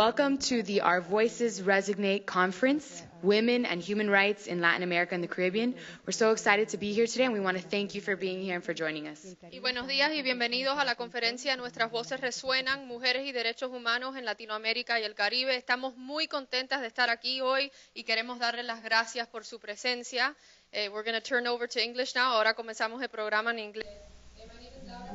Welcome to the Our Voices Resonate Conference, Women and Human Rights in Latin America and the Caribbean. We're so excited to be here today, and we want to thank you for being here and for joining us. Y buenos días y bienvenidos a la conferencia Nuestras Voces Resuenan, Mujeres y Derechos Humanos en Latinoamérica y el Caribe. Estamos muy contentas de estar aquí hoy y queremos darles las gracias por su presencia. We're going to turn over to English now. Ahora comenzamos el programa en inglés.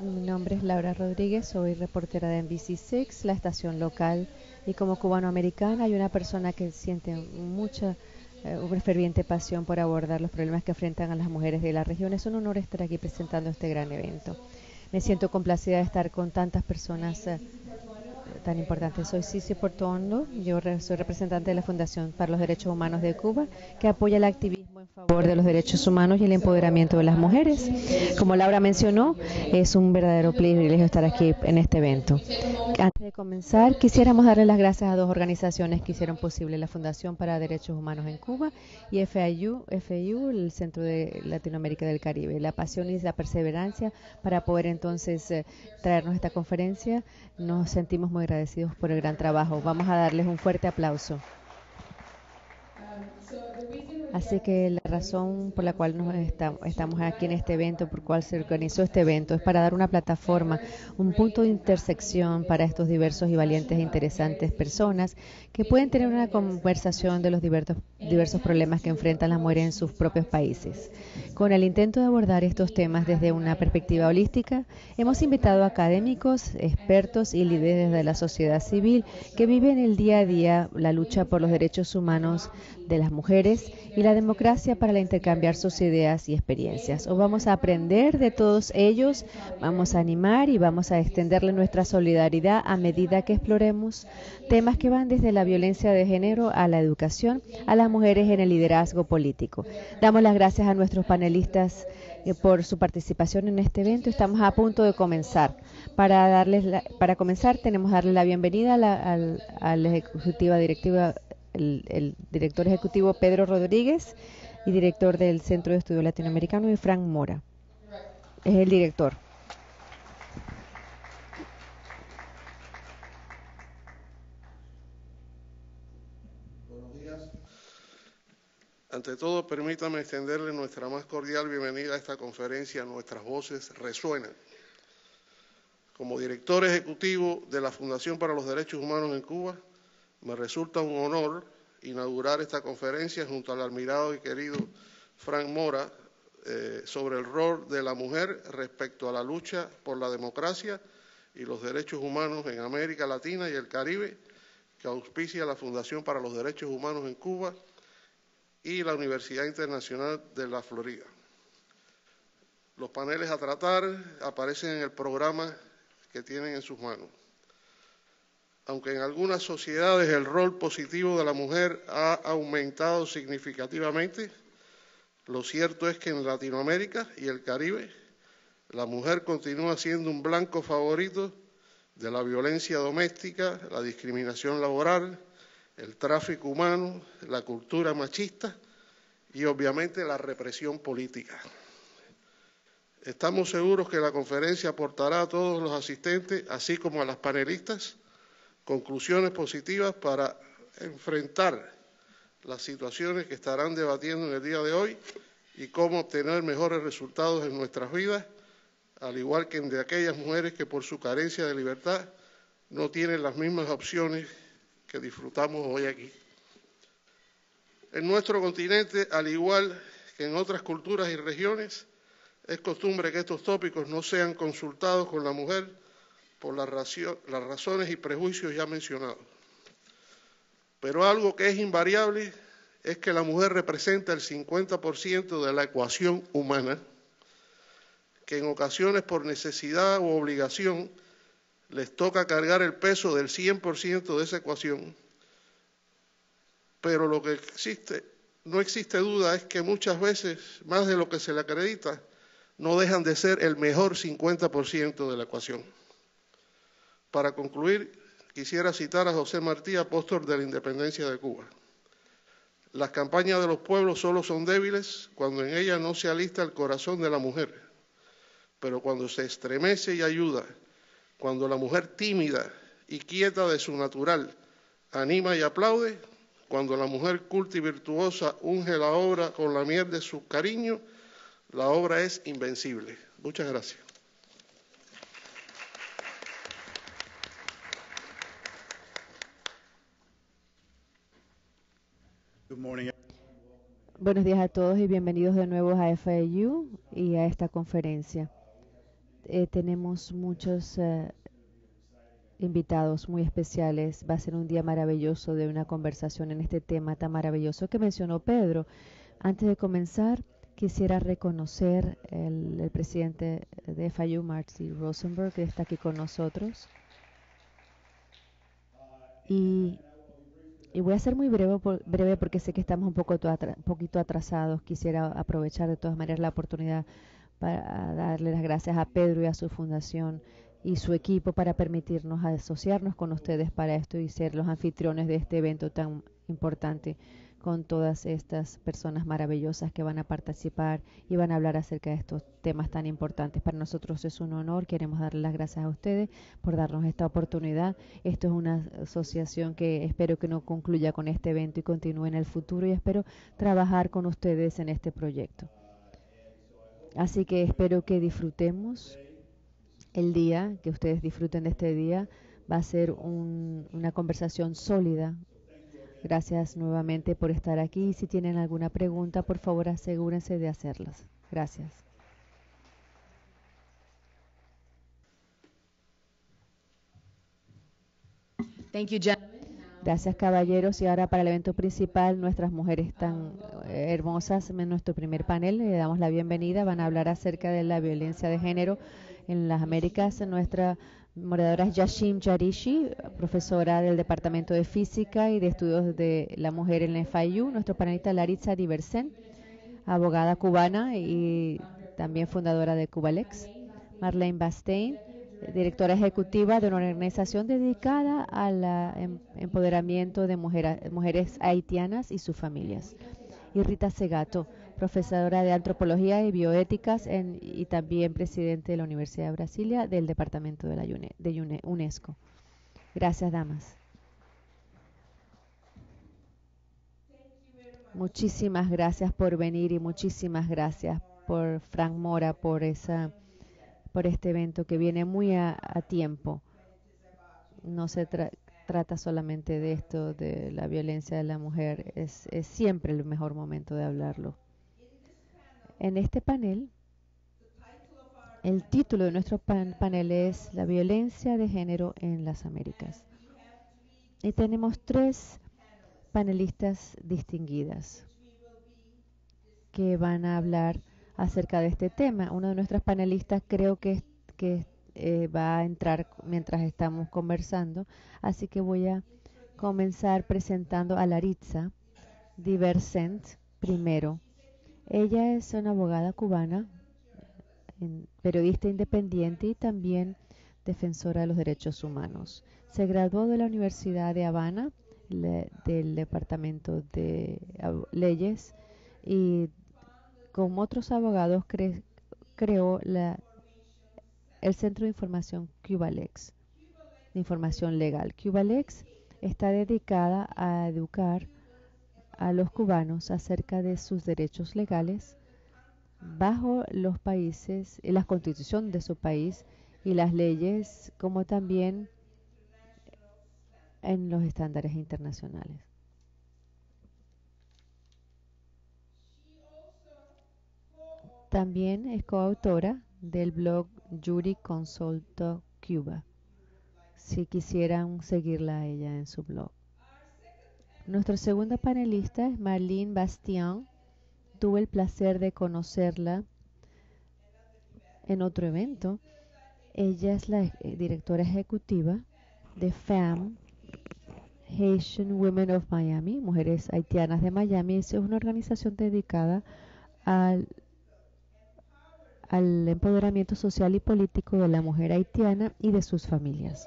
Mi nombre es Laura Rodríguez, soy reportera de NBC6, la estación local, y como cubanoamericana hay una persona que siente una ferviente pasión por abordar los problemas que enfrentan a las mujeres de la región. Es un honor estar aquí presentando este gran evento. Me siento complacida de estar con tantas personas tan importantes. Soy Cici Portondo, yo soy representante de la Fundación para los Derechos Humanos de Cuba, que apoya el activismo en favor de los derechos humanos y el empoderamiento de las mujeres. Como Laura mencionó, es un verdadero privilegio estar aquí en este evento. Antes de comenzar, quisiéramos darle las gracias a dos organizaciones que hicieron posible la Fundación para Derechos Humanos en Cuba y FIU, el Centro de Latinoamérica y del Caribe. La pasión y la perseverancia para poder entonces traernos esta conferencia. Nos sentimos muy agradecidos por el gran trabajo. Vamos a darles un fuerte aplauso. Así que la razón por la cual estamos aquí en este evento, por cual se organizó este evento, es para dar una plataforma, un punto de intersección para estos diversos y valientes e interesantes personas que pueden tener una conversación de los diversos problemas que enfrentan las mujeres en sus propios países. Con el intento de abordar estos temas desde una perspectiva holística, hemos invitado a académicos, expertos y líderes de la sociedad civil que viven el día a día la lucha por los derechos humanos de las mujeres y la democracia para intercambiar sus ideas y experiencias. Hoy vamos a aprender de todos ellos, vamos a animar y vamos a extenderle nuestra solidaridad a medida que exploremos temas que van desde la violencia de género a la educación, a las mujeres en el liderazgo político. Damos las gracias a nuestros panelistas por su participación en este evento. Estamos a punto de comenzar. Para comenzar, tenemos que darle la bienvenida a la ejecutiva directiva, el director ejecutivo Pedro Rodríguez y director del Centro de Estudio Latinoamericano, y Frank Mora. Es el director. Buenos días. Ante todo, permítame extenderle nuestra más cordial bienvenida a esta conferencia Nuestras Voces Resuenan. Como director ejecutivo de la Fundación para los Derechos Humanos en Cuba, me resulta un honor inaugurar esta conferencia junto al admirado y querido Frank Mora sobre el rol de la mujer respecto a la lucha por la democracia y los derechos humanos en América Latina y el Caribe, que auspicia la Fundación para los Derechos Humanos en Cuba y la Universidad Internacional de la Florida. Los paneles a tratar aparecen en el programa que tienen en sus manos. Aunque en algunas sociedades el rol positivo de la mujer ha aumentado significativamente, lo cierto es que en Latinoamérica y el Caribe la mujer continúa siendo un blanco favorito de la violencia doméstica, la discriminación laboral, el tráfico humano, la cultura machista y obviamente la represión política. Estamos seguros que la conferencia aportará a todos los asistentes, así como a las panelistas, conclusiones positivas para enfrentar las situaciones que estarán debatiendo en el día de hoy y cómo obtener mejores resultados en nuestras vidas, al igual que en de aquellas mujeres que por su carencia de libertad no tienen las mismas opciones que disfrutamos hoy aquí. En nuestro continente, al igual que en otras culturas y regiones, es costumbre que estos tópicos no sean consultados con la mujer por las razones y prejuicios ya mencionados. Pero algo que es invariable es que la mujer representa el 50% de la ecuación humana, que en ocasiones por necesidad u obligación les toca cargar el peso del 100% de esa ecuación. Pero lo que no existe duda es que muchas veces, más de lo que se le acredita, no dejan de ser el mejor 50% de la ecuación. Para concluir, quisiera citar a José Martí, apóstol de la independencia de Cuba. Las campañas de los pueblos solo son débiles cuando en ellas no se alista el corazón de la mujer, pero cuando se estremece y ayuda, cuando la mujer tímida y quieta de su natural anima y aplaude. Cuando la mujer culta y virtuosa unge la obra con la miel de su cariño, la obra es invencible. Muchas gracias. Buenos días a todos y bienvenidos de nuevo a FIU y a esta conferencia. Tenemos muchos invitados muy especiales. Va a ser un día maravilloso de una conversación en este tema tan maravilloso que mencionó Pedro. Antes de comenzar, quisiera reconocer el presidente de FIU, Marty Rosenberg, que está aquí con nosotros. Y voy a ser muy breve porque sé que estamos un poquito atrasados. Quisiera aprovechar de todas maneras la oportunidad para darle las gracias a Pedro y a su fundación y su equipo para permitirnos asociarnos con ustedes para esto y ser los anfitriones de este evento tan importante con todas estas personas maravillosas que van a participar y van a hablar acerca de estos temas tan importantes. Para nosotros es un honor, queremos darle las gracias a ustedes por darnos esta oportunidad. Esto es una asociación que espero que no concluya con este evento y continúe en el futuro, y espero trabajar con ustedes en este proyecto. Así que espero que disfrutemos el día, que ustedes disfruten de este día. Va a ser una conversación sólida. Gracias nuevamente por estar aquí. Si tienen alguna pregunta, por favor asegúrense de hacerlas. Gracias. Thank you, Jen. Gracias, caballeros. Y ahora para el evento principal, nuestras mujeres tan hermosas. En nuestro primer panel le damos la bienvenida. Van a hablar acerca de la violencia de género en las Américas. Nuestra moderadora es Yashim Jarishi, profesora del Departamento de Física y de Estudios de la Mujer en la FIU. Nuestro panelista Laritza Diversen, abogada cubana y también fundadora de Cubalex. Marlene Bastain, directora ejecutiva de una organización dedicada al empoderamiento de mujeres haitianas y sus familias. Y Rita Segato, profesora de Antropología y Bioéticas y también presidente de la Universidad de Brasilia del Departamento de UNESCO. Gracias, damas. Muchísimas gracias por venir y muchísimas gracias por Frank Mora por este evento que viene muy a tiempo. No se trata solamente de esto, de la violencia de la mujer. Es siempre el mejor momento de hablarlo. En este panel, el título de nuestro panel es La violencia de género en las Américas. Y tenemos 3 panelistas distinguidas que van a hablar acerca de este tema. Uno de nuestros panelistas creo que va a entrar mientras estamos conversando, así que voy a comenzar presentando a Laritza Diversent primero. Ella es una abogada cubana, periodista independiente y también defensora de los derechos humanos. Se graduó de la Universidad de Habana, del Departamento de Leyes, y con otros abogados creó el Centro de Información Cubalex, de información legal. Cubalex está dedicada a educar a los cubanos acerca de sus derechos legales bajo los países, la constitución de su país y las leyes, como también en los estándares internacionales. También es coautora del blog Jury Consult Cuba, si quisieran seguirla a ella en su blog. Nuestra segunda panelista es Marlene Bastain. Tuve el placer de conocerla en otro evento. Ella es la directora ejecutiva de FAM, Haitian Women of Miami, Mujeres Haitianas de Miami. Es una organización dedicada al empoderamiento social y político de la mujer haitiana y de sus familias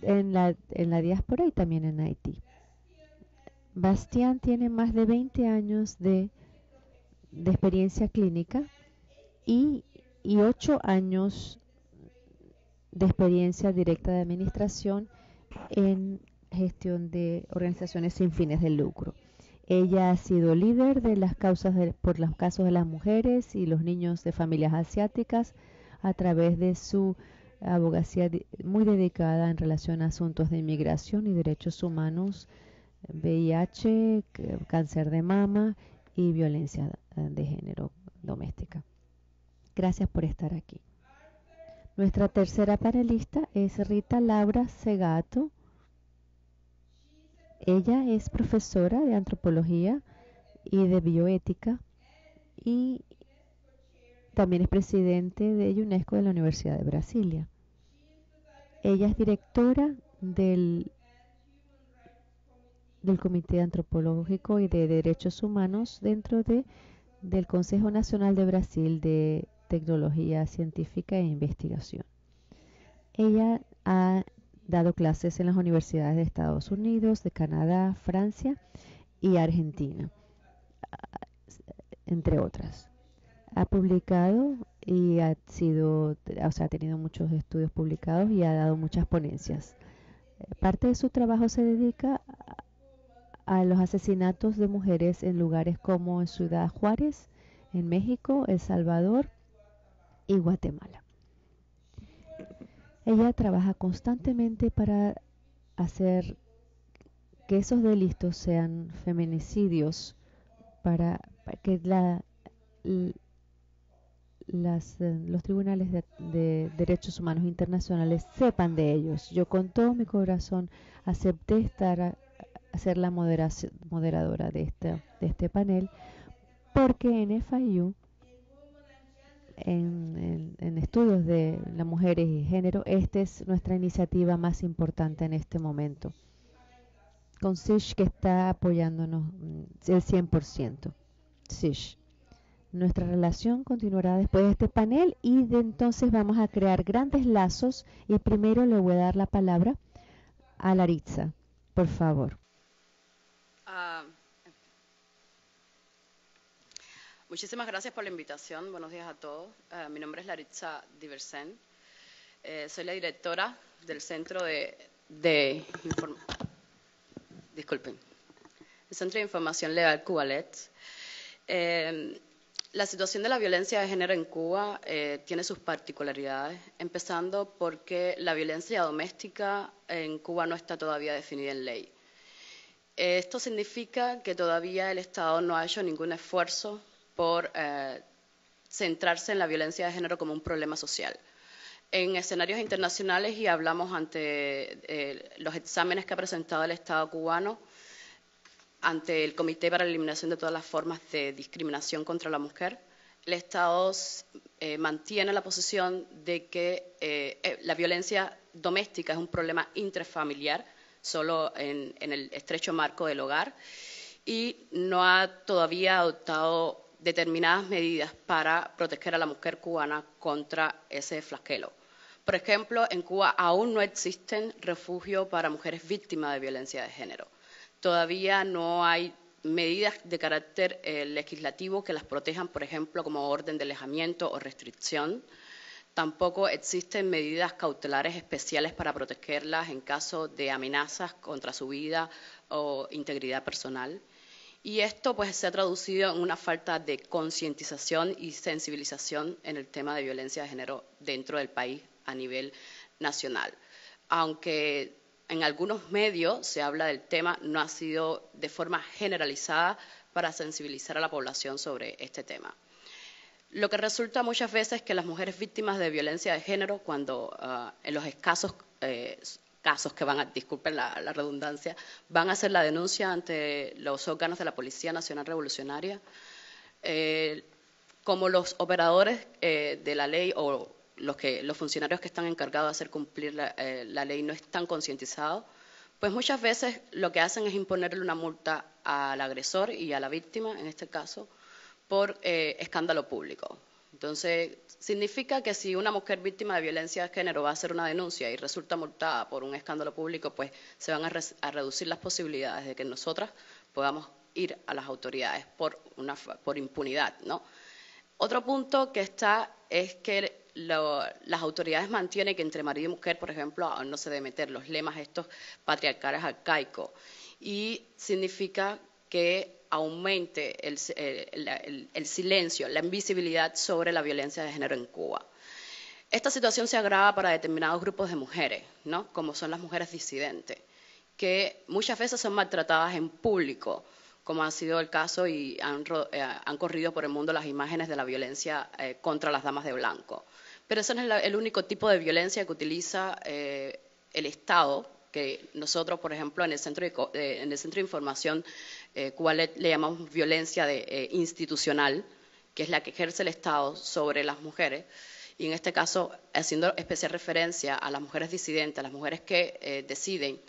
en la diáspora y también en Haití. Bastián tiene más de 20 años de experiencia clínica y 8 años de experiencia directa de administración en gestión de organizaciones sin fines de lucro. Ella ha sido líder de las causas por los casos de las mujeres y los niños de familias asiáticas a través de su abogacía muy dedicada en relación a asuntos de inmigración y derechos humanos, VIH, cáncer de mama y violencia de género doméstica. Gracias por estar aquí. Nuestra tercera panelista es Rita Laura Segato. Ella es profesora de antropología y de bioética y también es presidente de UNESCO de la Universidad de Brasilia. Ella es directora del Comité Antropológico y de Derechos Humanos dentro del Consejo Nacional de Brasil de Tecnología Científica e Investigación. Ella ha dado clases en las universidades de Estados Unidos, de Canadá, Francia y Argentina, entre otras. Ha publicado y ha tenido muchos estudios publicados y ha dado muchas ponencias. Parte de su trabajo se dedica a los asesinatos de mujeres en lugares como en Ciudad Juárez, en México, El Salvador y Guatemala. Ella trabaja constantemente para hacer que esos delitos sean feminicidios, para que los tribunales de derechos humanos internacionales sepan de ellos. Yo con todo mi corazón acepté ser la moderadora de este panel, porque en FIU, en estudios de las mujeres y género, esta es nuestra iniciativa más importante en este momento, con SISH, que está apoyándonos el 100%. SISH. Nuestra relación continuará después de este panel y de entonces vamos a crear grandes lazos, y primero le voy a dar la palabra a Laritza, por favor. Muchísimas gracias por la invitación. Buenos días a todos. Mi nombre es Laritza Diversen. Soy la directora del Centro de Información Legal Cubalet. La situación de la violencia de género en Cuba tiene sus particularidades, empezando porque la violencia doméstica en Cuba no está todavía definida en ley. Esto significa que todavía el Estado no ha hecho ningún esfuerzo por centrarse en la violencia de género como un problema social. En escenarios internacionales, y hablamos ante los exámenes que ha presentado el Estado cubano ante el Comité para la Eliminación de todas las formas de discriminación contra la mujer, el Estado mantiene la posición de que la violencia doméstica es un problema intrafamiliar, solo en el estrecho marco del hogar, y no ha todavía adoptado determinadas medidas para proteger a la mujer cubana contra ese flagelo. Por ejemplo, en Cuba aún no existen refugios para mujeres víctimas de violencia de género. Todavía no hay medidas de carácter legislativo que las protejan, por ejemplo, como orden de alejamiento o restricción. Tampoco existen medidas cautelares especiales para protegerlas en caso de amenazas contra su vida o integridad personal. Y esto pues se ha traducido en una falta de concientización y sensibilización en el tema de violencia de género dentro del país a nivel nacional. Aunque en algunos medios se habla del tema, no ha sido de forma generalizada para sensibilizar a la población sobre este tema. Lo que resulta muchas veces es que las mujeres víctimas de violencia de género, cuando en los escasos casos que disculpen la redundancia, van a hacer la denuncia ante los órganos de la Policía Nacional Revolucionaria, como los operadores de la ley o los funcionarios que están encargados de hacer cumplir la ley no están concientizados, pues muchas veces lo que hacen es imponerle una multa al agresor y a la víctima, en este caso, por escándalo público. Entonces, significa que si una mujer víctima de violencia de género va a hacer una denuncia y resulta multada por un escándalo público, pues se van a reducir las posibilidades de que nosotras podamos ir a las autoridades por impunidad, ¿no? Otro punto que está es que las autoridades mantienen que entre marido y mujer, por ejemplo, no se debe meter los lemas estos patriarcales arcaicos. Y significa que aumente el silencio, la invisibilidad sobre la violencia de género en Cuba. Esta situación se agrava para determinados grupos de mujeres, ¿no? Como son las mujeres disidentes, que muchas veces son maltratadas en público, como ha sido el caso y han corrido por el mundo las imágenes de la violencia contra las damas de blanco. Pero ese no es el único tipo de violencia que utiliza el Estado, que nosotros, por ejemplo, en el Centro de Información Cubalet le llamamos violencia institucional, que es la que ejerce el Estado sobre las mujeres, y en este caso haciendo especial referencia a las mujeres disidentes, a las mujeres que deciden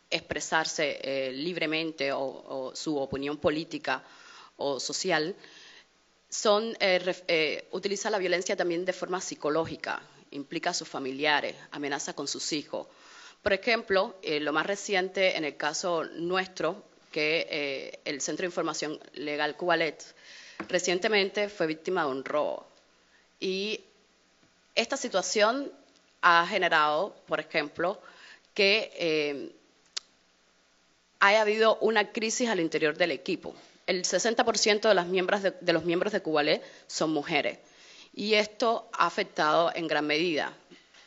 expresarse libremente o su opinión política o social, utiliza la violencia también de forma psicológica, implica a sus familiares, amenaza con sus hijos. Por ejemplo, lo más reciente en el caso nuestro, que el Centro de Información Legal Cubalet recientemente fue víctima de un robo. Y esta situación ha generado, por ejemplo, que haya habido una crisis al interior del equipo. El 60% de los miembros de Cubalet son mujeres y esto ha afectado en gran medida.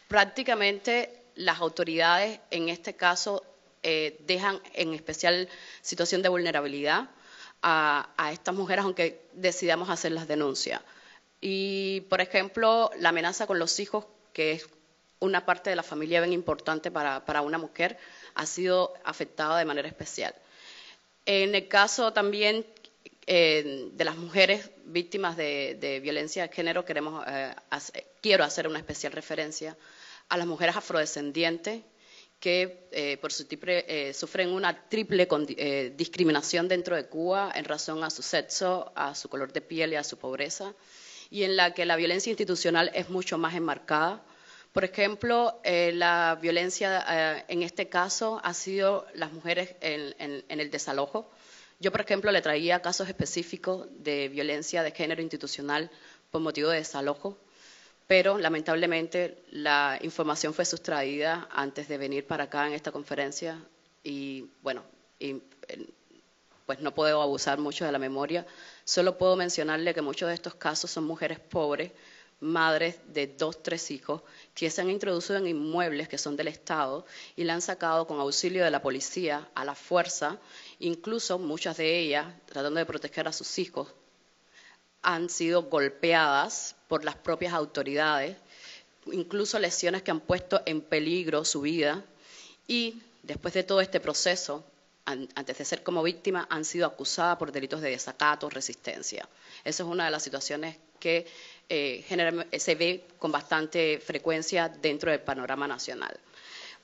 Prácticamente las autoridades en este caso dejan en especial situación de vulnerabilidad a estas mujeres aunque decidamos hacer las denuncias. Y, por ejemplo, la amenaza con los hijos, que es una parte de la familia bien importante para una mujer, ha sido afectada de manera especial. En el caso también de las mujeres víctimas de violencia de género, quiero hacer una especial referencia a las mujeres afrodescendientes que sufren una triple discriminación dentro de Cuba en razón a su sexo, a su color de piel y a su pobreza, y en la que la violencia institucional es mucho más enmarcada. Por ejemplo, la violencia en este caso ha sido las mujeres en el desalojo. Yo, por ejemplo, le traía casos específicos de violencia de género institucional por motivo de desalojo, pero lamentablemente la información fue sustraída antes de venir para acá en esta conferencia y, bueno, pues no puedo abusar mucho de la memoria. Solo puedo mencionarle que muchos de estos casos son mujeres pobres, madres de 2, 3 hijos, que se han introducido en inmuebles que son del Estado y la han sacado con auxilio de la policía a la fuerza. Incluso muchas de ellas, tratando de proteger a sus hijos, han sido golpeadas por las propias autoridades, incluso lesiones que han puesto en peligro su vida y después de todo este proceso, antes de ser como víctima, han sido acusadas por delitos de desacato, resistencia. Esa es una de las situaciones que se ve con bastante frecuencia dentro del panorama nacional.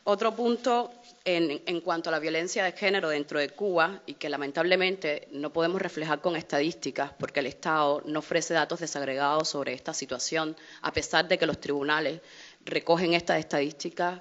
Otro punto en cuanto a la violencia de género dentro de Cuba y que lamentablemente no podemos reflejar con estadísticas porque el Estado no ofrece datos desagregados sobre esta situación, a pesar de que los tribunales recogen estas estadísticas,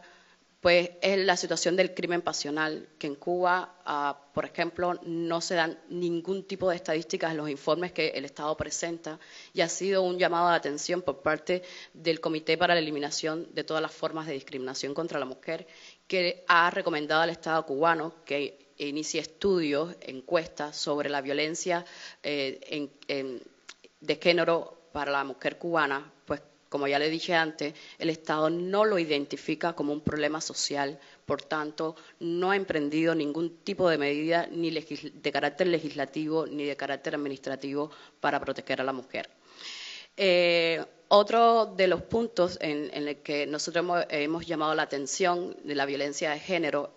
pues es la situación del crimen pasional, que en Cuba, por ejemplo, no se dan ningún tipo de estadísticas en los informes que el Estado presenta y ha sido un llamado de atención por parte del Comité para la Eliminación de todas las formas de discriminación contra la mujer, que ha recomendado al Estado cubano que inicie estudios, encuestas sobre la violencia de género para la mujer cubana, pues como ya le dije antes, el Estado no lo identifica como un problema social, por tanto, no ha emprendido ningún tipo de medida ni de carácter legislativo ni de carácter administrativo para proteger a la mujer. Otro de los puntos en el que nosotros hemos llamado la atención de la violencia de género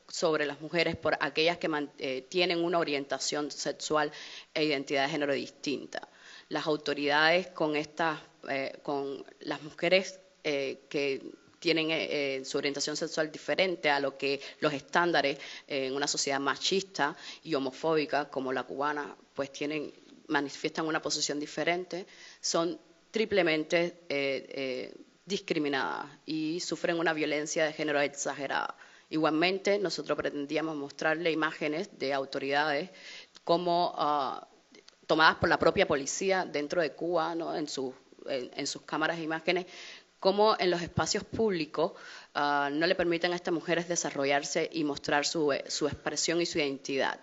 sobre las mujeres por aquellas que tienen una orientación sexual e identidad de género distinta. Las autoridades con las mujeres que tienen su orientación sexual diferente a lo que los estándares en una sociedad machista y homofóbica como la cubana, pues manifiestan una posición diferente, son triplemente discriminadas y sufren una violencia de género exagerada. Igualmente, nosotros pretendíamos mostrarle imágenes de autoridades como tomadas por la propia policía dentro de Cuba, ¿no? En sus en sus cámaras e imágenes, cómo en los espacios públicos no le permiten a estas mujeres desarrollarse y mostrar su expresión y su identidad.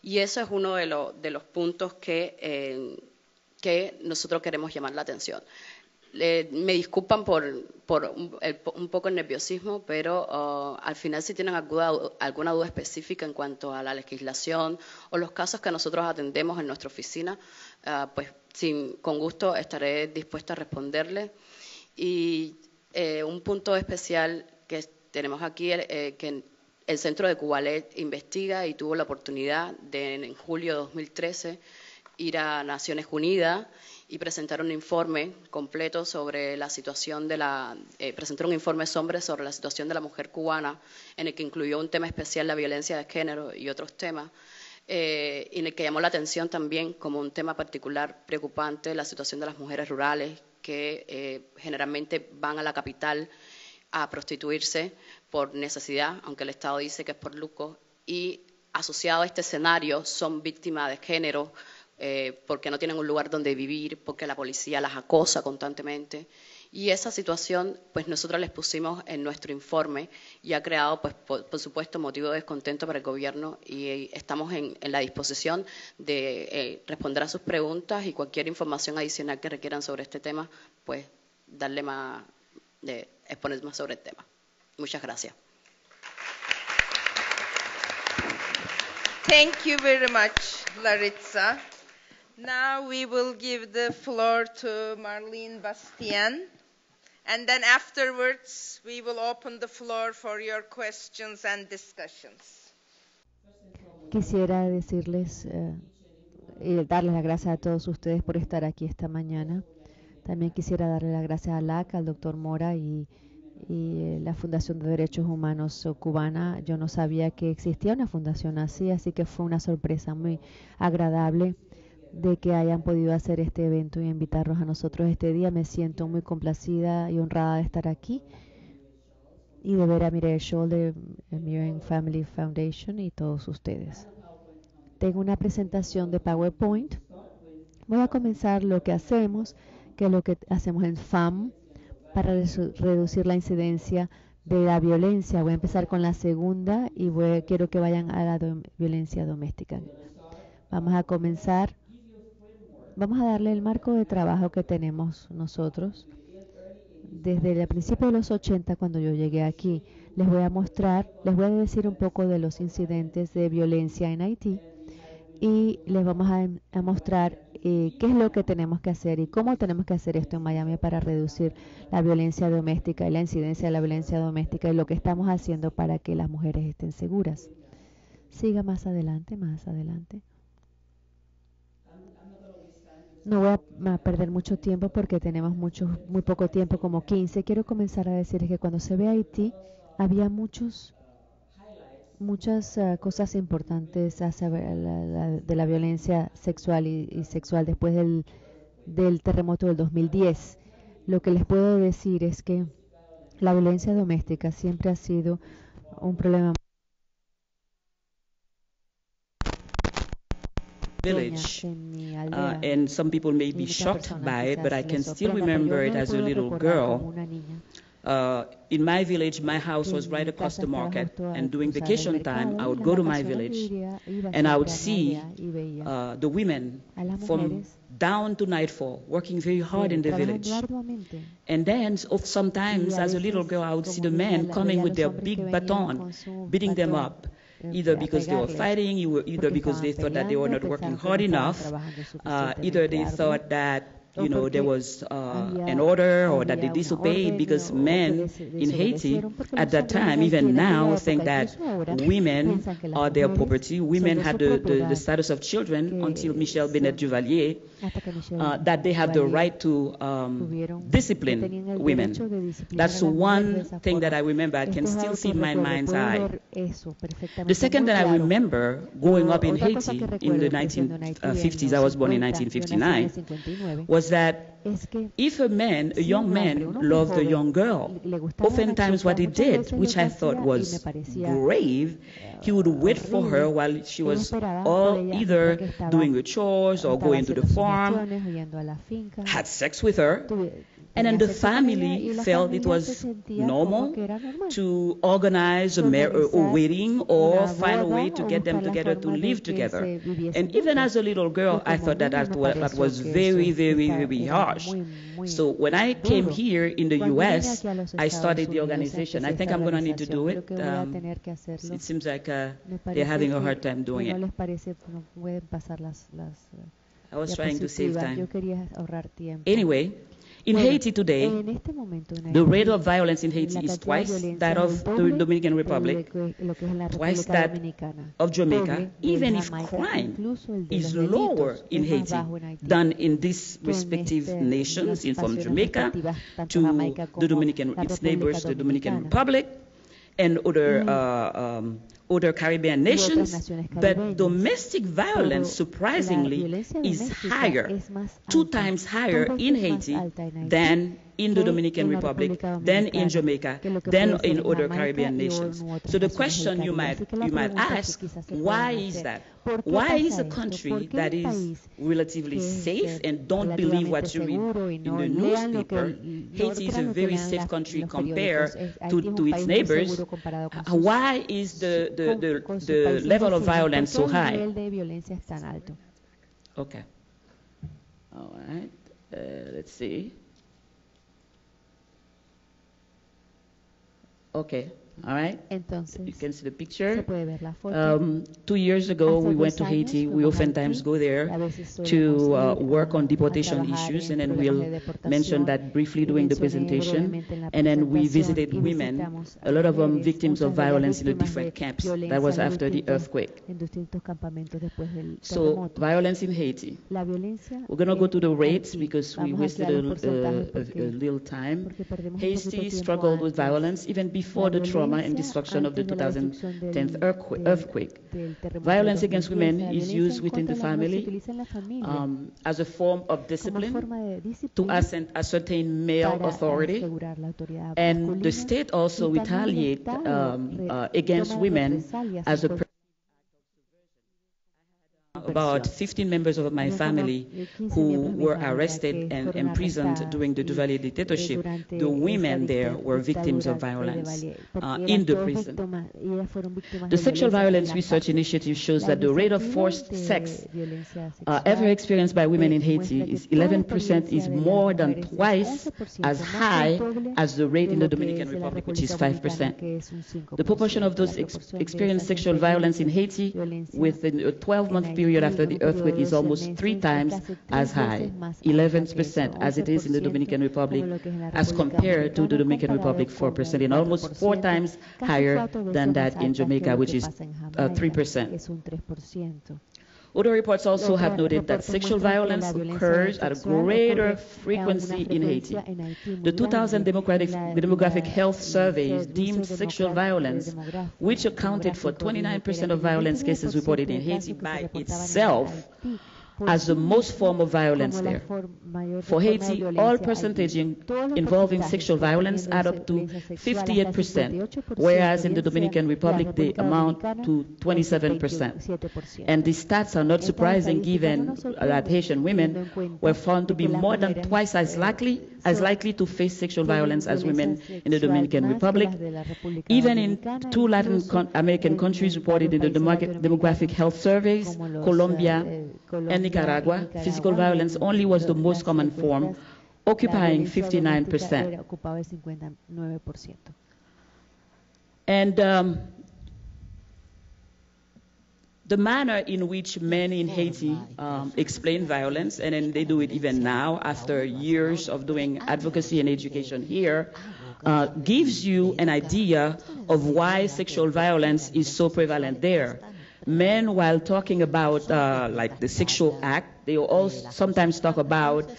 Y eso es uno de los puntos que nosotros queremos llamar la atención. Me disculpan por un poco el nerviosismo, pero al final si tienen alguna duda específica en cuanto a la legislación o los casos que nosotros atendemos en nuestra oficina, pues con gusto estaré dispuesta a responderles. Y un punto especial que tenemos aquí, que el Centro de Cubalet investiga y tuvo la oportunidad de en julio de 2013 ir a Naciones Unidas y presentar un informe completo sobre la situación presentar un informe sobre la situación de la mujer cubana, en el que incluyó un tema especial, la violencia de género y otros temas, y en el que llamó la atención también como un tema particular preocupante la situación de las mujeres rurales que generalmente van a la capital a prostituirse por necesidad, aunque el Estado dice que es por lucro, y asociado a este escenario son víctimas de género, porque no tienen un lugar donde vivir, porque la policía las acosa constantemente. Y esa situación, pues nosotros les pusimos en nuestro informe y ha creado, pues por supuesto, motivo de descontento para el gobierno, y estamos en la disposición de responder a sus preguntas y cualquier información adicional que requieran sobre este tema, pues exponer más sobre el tema. Muchas gracias. Thank you very much, Laritza. Now we will give the floor to Marlene Bastian, and then afterwards we will open the floor for your questions and discussions. Quisiera decirles y darles las gracias a todos ustedes por estar aquí esta mañana. También quisiera darle las gracias a LAC, al doctor Mora y la Fundación de Derechos Humanos Cubana. Yo no sabía que existía una fundación así que fue una sorpresa muy agradable de que hayan podido hacer este evento y invitarnos a nosotros este día. Me siento muy complacida y honrada de estar aquí y de ver a Mireille Scholl de Mirren Family Foundation y todos ustedes. Tengo una presentación de PowerPoint. Voy a comenzar lo que hacemos, que es lo que hacemos en FAM para reducir la incidencia de la violencia. Voy a empezar con la segunda y quiero que vayan a la violencia doméstica. Vamos a comenzar. Vamos a darle el marco de trabajo que tenemos nosotros. Desde el principio de los 80, cuando yo llegué aquí, les voy a decir un poco de los incidentes de violencia en Haití y les vamos a mostrar qué es lo que tenemos que hacer y cómo tenemos que hacer esto en Miami para reducir la violencia doméstica y la incidencia de la violencia doméstica y lo que estamos haciendo para que las mujeres estén seguras. Siga más adelante, más adelante. No voy a perder mucho tiempo porque tenemos muy poco tiempo, como 15. Quiero comenzar a decirles que cuando se ve Haití, había muchas cosas importantes de la violencia sexual y sexual después del terremoto del 2010. Lo que les puedo decir es que la violencia doméstica siempre ha sido un problema. Village, and some people may be shocked by it, but I can still remember it as a little girl. In my village, my house was right across the market, and during vacation time, I would go to my village, and I would see the women from down to nightfall working very hard in the village. And then, sometimes, as a little girl, I would see the men coming with their big baton, beating them up. Either because they were fighting, either because they thought that they were not working hard enough, either they thought that there was an order or that they disobeyed, because men in Haiti at that time, even now, think that women are their property. Women had the status of children until Michel Benet Duvalier, that they have the right to discipline women. That's one thing that I remember. I can still see in my mind's eye. The second that I remember growing up in Haiti in the 1950s, I was born in 1959, was was that if a young man loved a young girl, oftentimes what he did, which I thought was brave, he would wait for her while she was either doing her chores or going to the farm, had sex with her, and then the family felt it was normal to organize a wedding or find a way to get them together to live together. And even as a little girl, I thought that was very, very, very harsh. So when I came here in the U.S., I started the organization. I think I'm going to need to do it. It seems like they're having a hard time doing it. I was trying to save time. Anyway, in Haiti today, the rate of violence in Haiti is twice that of the Dominican Republic, twice that of Jamaica, even if crime is lower in Haiti than in these respective nations, from Jamaica to the Dominican, its neighbors, the Dominican Republic, and other Caribbean nations, but domestic violence, surprisingly, is higher, 2 times higher in Haiti than in the Dominican Republic, than in Jamaica, than in other Caribbean nations. So the question you might ask, why is that? Why is a country that is relatively safe and don't believe what you read in the newspaper? Haiti is a very safe country compared to its neighbors. Why is the level of violence so high? Okay. All right. Let's see. Okay. All right. Entonces, you can see the picture. Se puede ver la foto. 2 years ago, we went to Haiti. We oftentimes go there to work on deportation issues, and then we'll mention that briefly during the presentation. And then we visited women, a lot of them victims of violence in the different camps. That was after the earthquake. So violence in Haiti. We're going to go to the rates because we wasted a little time. Haiti struggled with violence even before the trauma and destruction of the 2010 earthquake. Violence against women is used within the family as a form of discipline to ascertain male authority, and the state also retaliates against women as a about 15 members of my family who were arrested and imprisoned during the Duvalier dictatorship. The women there were victims of violence in the prison. The Sexual Violence Research Initiative shows that the rate of forced sex ever experienced by women in Haiti is 11%, is more than twice as high as the rate in the Dominican Republic, which is 5%. The proportion of those experienced sexual violence in Haiti within a 12-month period after the earthquake is almost 3 times as high, 11%, as it is in the Dominican Republic, as compared to the Dominican Republic, 4%, and almost 4 times higher than that in Jamaica, which is 3%. Other reports also have noted that sexual violence occurs at a greater frequency in Haiti. The 2000 Demographic Health Surveys deemed sexual violence, which accounted for 29% of violence cases reported in Haiti by itself, as the most form of violence there. For Haiti, all percentage involving sexual violence add up to 58%, whereas in the Dominican Republic they amount to 27%. And these stats are not surprising given that Haitian women were found to be more than twice as likely to face sexual violence as women in the Dominican Republic. Even in 2 Latin American countries reported in the demographic health surveys, Colombia and Nicaragua, physical violence only was the most common form, occupying 59%. And the manner in which men in Haiti explain violence, and then they do it even now after years of doing advocacy and education here, gives you an idea of why sexual violence is so prevalent there. Men, while talking about like the sexual act, they all sometimes talk about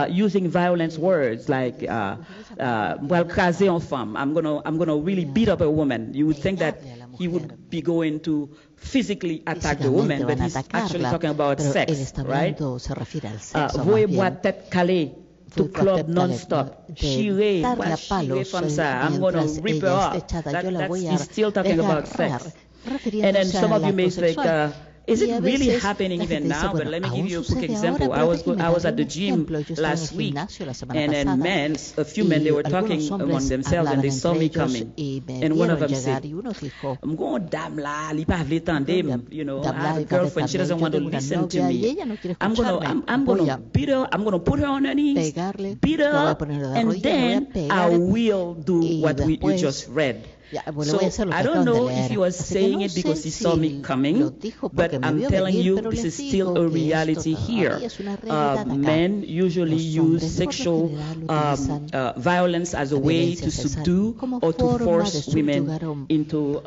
using violence words like "well, craser en femme." I'm gonna really beat up a woman. You would think that he would be going to physically attack the woman, but he's actually talking about sex, right? Voy boire tête calée to club non-stop. Chiré, from ça. I'm going to rip her up. He's still talking about sex. And then some of you may think, is it really happening even now? But let me give you a quick example. I was at the gym last week, and then a few men, they were talking among themselves, and they saw me coming. And one of them said, I'm going damn la, li pa vle tande, you know, I have a girlfriend, she doesn't want to listen to me. I'm gonna beat her, I'm gonna put her on her knees, beat her, and then I will do what you just read. So I don't know if he was saying it because he saw me coming, but I'm telling you, this is still a reality here. Men usually use sexual violence as a way to subdue or to force women into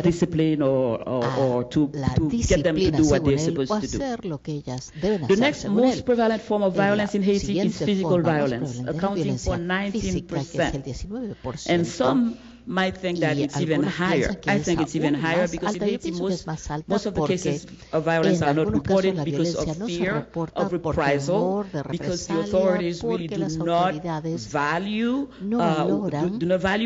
discipline or to get them to do what they're supposed to do. The next most prevalent form of violence in Haiti is physical violence, accounting for 19%. And some might think that it's even higher. I think it's even higher because in Haiti, most of the cases of violence are not reported because of fear of reprisal, because the authorities really do not value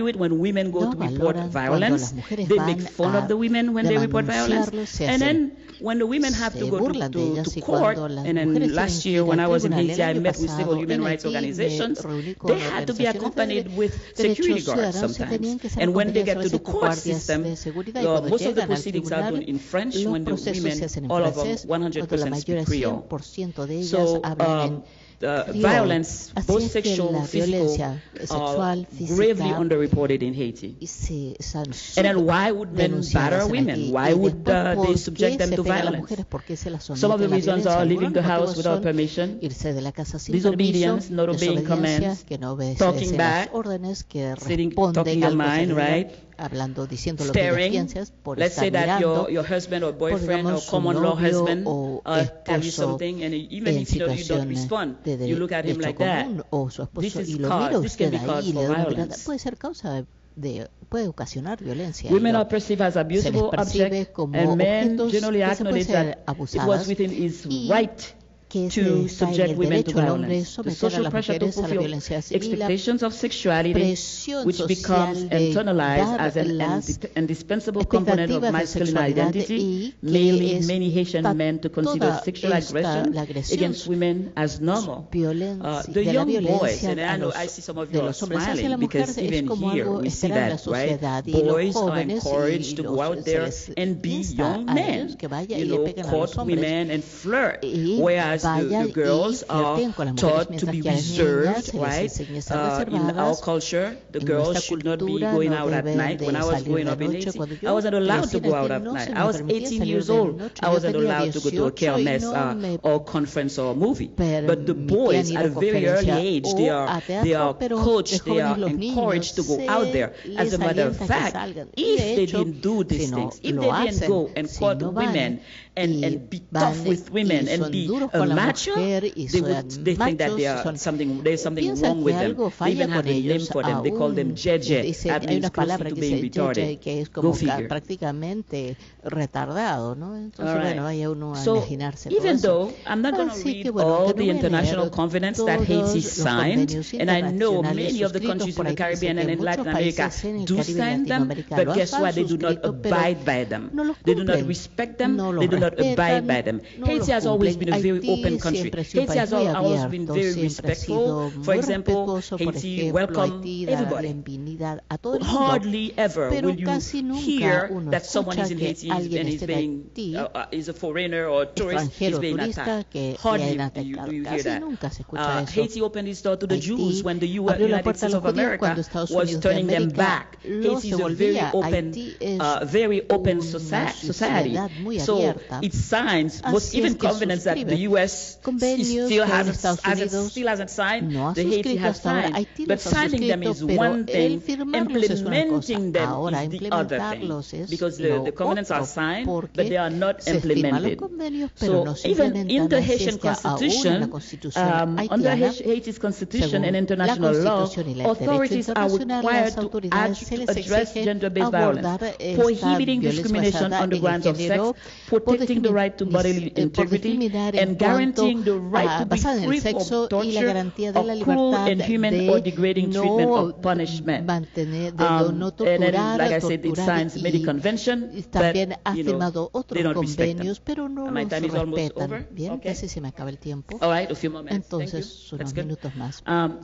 it when women go to report violence. They make fun of the women when they report violence. And then when the women have to go to court, and then last year when I was in Haiti, I met with several human rights organizations, they had to be accompanied with security guards sometimes. And when they get to the court system, most of the proceedings are done in French when the women, all of them, 100% speak Creole. So violence, both sexual, physical, are gravely underreported in Haiti. And then why would men batter women? Why would they subject them to violence? Some of the reasons are leaving the house without permission, disobedience, not obeying commands, talking back, talking your mind, right? Staring. Let's say that your husband or boyfriend or common law husband tells you something, and even if you don't respond, you look at him like that. This can be cause for violence. Women are perceived as abusable objects, and men generally acknowledge that it was within his right to subject women to violence. The social pressure to fulfill expectations of sexuality, which becomes internalized as an indispensable component of masculine identity, mainly many Haitian men to consider sexual aggression against women as normal. The young boys, and I know I see some of you are smiling because even here we see that, right? Boys are encouraged to go out there and be young men, court women and flirt, whereas the girls are taught to be reserved, right? In our culture, the girls should not be going out at night. When I was growing up in Haiti, I wasn't allowed to go out at night. I was 18 years old. I wasn't allowed to go to a kermesse or conference or movie. But the boys, at a very early age, they are coached, they are encouraged to go out there. As a matter of fact, if they didn't do these things, if they didn't go and court women and be tough with women and be a macho, they think that there's something wrong with them. They even have a name for them. They call them jeje. That means close to being retarded. Go figure. So even though I'm not going to read all the international covenants that Haiti signed, and I know many of the countries in the Caribbean and in Latin America do sign them, but guess what? They do not abide by them. They do not respect them. They do not abide by them. Haiti has always been a very open country. Haiti has always been very respectful. For example, Haiti welcomed everybody. Hardly ever will you hear that someone is in Haiti and is a foreigner or a tourist is being attacked. Hardly do you hear that. Haiti opened its door to the Jews when the United States of America was turning them back. Haiti is a very open society. So it signs even covenants that the U.S. U.S. still hasn't signed, the Haiti has signed, but signing them is one thing, implementing them is the other thing, because the covenants are signed, but they are not implemented. So even in the Haitian Constitution, under Haiti's Constitution and international law, authorities are required to address gender-based violence, prohibiting discrimination on the grounds of sex, protecting the right to bodily integrity, and guaranteeing the right to be free from torture or cruel, inhuman, or degrading treatment or punishment. And then, like I said, it signs many conventions, but they don't respect them. My time is almost over. Okay. All right, a few more minutes. Thank you. That's good.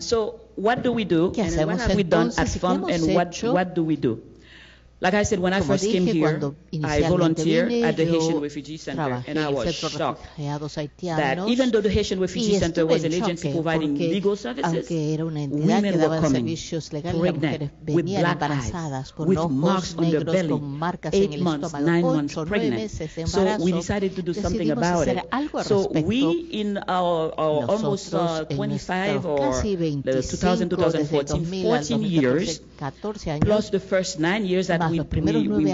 So what do we do, and what have we done at FAM, and what do we do? Like I said, when I first came here, I volunteered at the Haitian Refugee Center, and I was shocked that even though the Haitian Refugee Center was an agency providing legal services, women were coming pregnant with black eyes, with marks on their belly, 8 months, 9 months pregnant. So we decided to do something about it. So we, in our almost 25 or 2000, 2014, 14 years, plus the first 9 years that we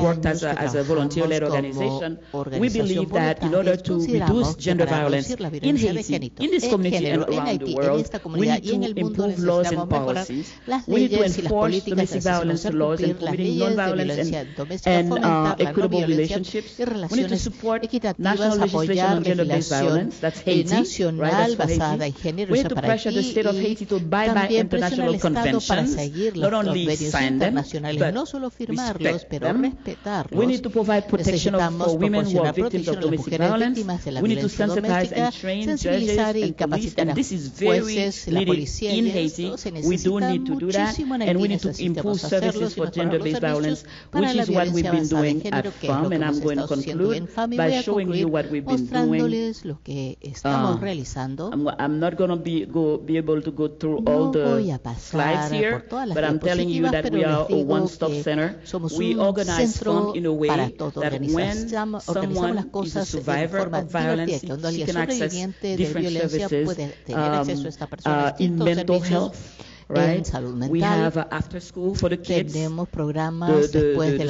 worked as a volunteer-led organization, we believe that in order to reduce gender violence in Haiti, in this community and around the world, we need to improve laws and policies. We need to enforce domestic violence laws and promoting non-violence and equitable relationships. We need to support national legislation on gender-based violence. That's Haiti, right? That's for Haiti. We need to pressure the state of Haiti to abide by international conventions, not only sign them, but respect them. We need to provide protection for women who are victims of domestic violence. We need to sensitize and train judges and police, and this is very needed in Haiti. We do need to do that, and we need to improve services for gender-based violence, which is what we've been doing at FAM, and I'm going to conclude by showing you what we've been doing. I'm not going to be able to go through all the slides here, but I'm telling you that we are a one-stop center. We organize FAM in a way that when someone is a survivor of violence, she can access different services in mental health. Right? We have after school for the kids. The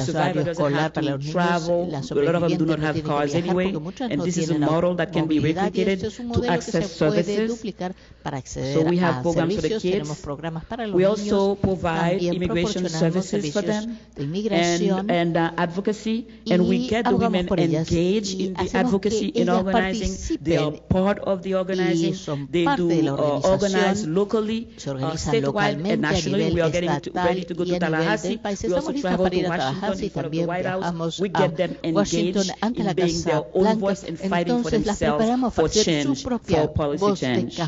survivor doesn't have to travel. A lot of them do not have cars anyway. And this is a model that can be replicated to access services. So we have programs for the kids. We also provide immigration services for them and advocacy. And we get the women engaged in the advocacy, in organizing. They are part of the organizing. They do organize locally, statewide and nationally. We are getting ready to go to Tallahassee. We also travel to Washington in front of the White House. We get them engaged in being their own voice and fighting for themselves, for change, for policy change.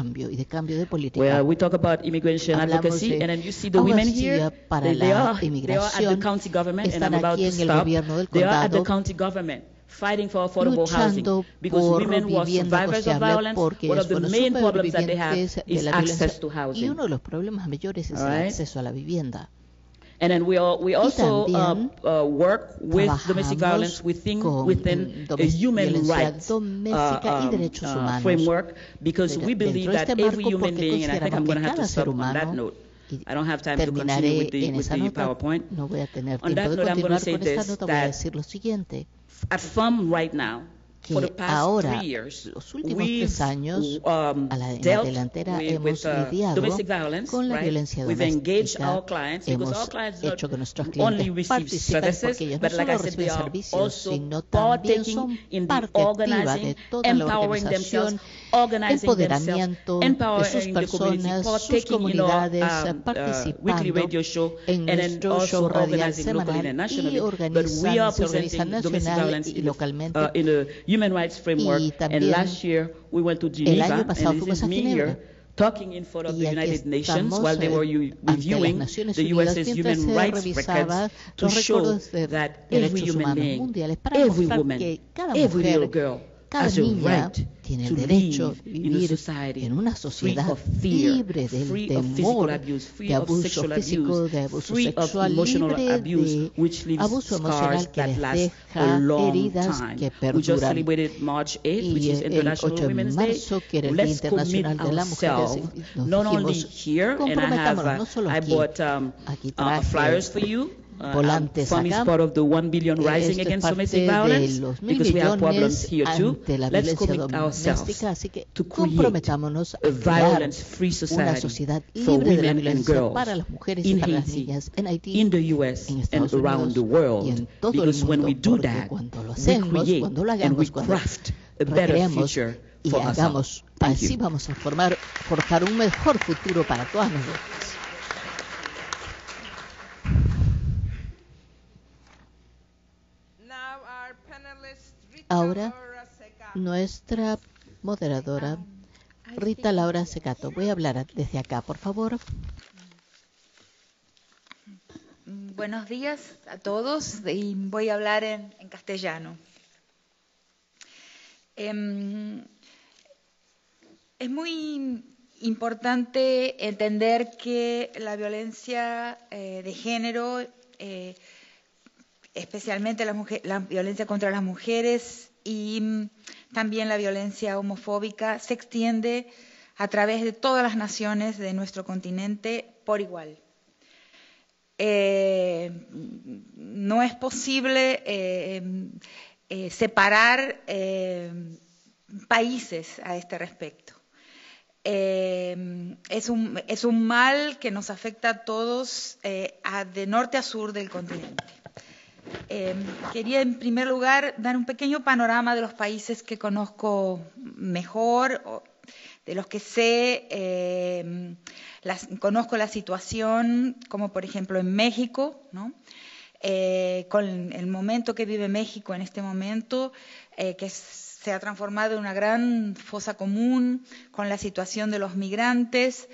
Well, we talk about immigration advocacy, and then you see the women here. They are at the county government, and I'm about to stop. They are at the county government, fighting for affordable housing, because women who are survivors of violence, one of the main problems that they have is access to housing. Right? And then we also work with domestic violence within a human rights framework, because we believe that every human being, and I think I'm going to have to stop on that note. I don't have time to continue with the PowerPoint. On that note, I'm going to say this, that at FAM right now, for the past 3 years, we've dealt with domestic violence, right? We've engaged our clients, because our clients not only receive services, but like I said, they are also partaking in the organizing, empowering themselves, organizing themselves, empowering the community, partaking in our weekly radio show, and then also organizing locally and nationally. But we are presenting domestic violence in a human rights framework, and last year we went to Geneva, and this is me here talking in front of the United Nations while they were reviewing the US's human rights records to show that every human being, every woman, every little girl Cada niña tiene el derecho a vivir en una sociedad libre del temor de abuso físico, de abuso sexual, libre de abuso emocional que les deja heridas que perduran. Y el 8 de marzo, que era el Día Internacional de la Mujer, nos dijimos, comprometámonos, no solo aquí. Aquí traje volantes acá. Esto es parte de los 1.000 millones ante la violencia doméstica, así que comprometámonos a crear una sociedad libre de la violencia para las mujeres y para las niñas en Haití, en Estados Unidos y en todo el mundo, porque cuando lo hacemos, cuando lo hagamos, cuando recreemos y hagamos, así vamos a forjar un mejor futuro para todas nosotras. Ahora, nuestra moderadora, Rita Laura Secato. Voy a hablar desde acá, por favor. Buenos días a todos y voy a hablar en castellano. Es muy importante entender que la violencia de género, especialmente la violencia contra las mujeres y también la violencia homofóbica, se extiende a través de todas las naciones de nuestro continente por igual. No es posible separar países a este respecto. Es un mal que nos afecta a todos de norte a sur del continente. Quería en primer lugar dar un pequeño panorama de los países que conozco mejor, de los que sé, conozco la situación, como por ejemplo en México, ¿no? Con el momento que vive México en este momento, que se ha transformado en una gran fosa común, con la situación de los migrantes,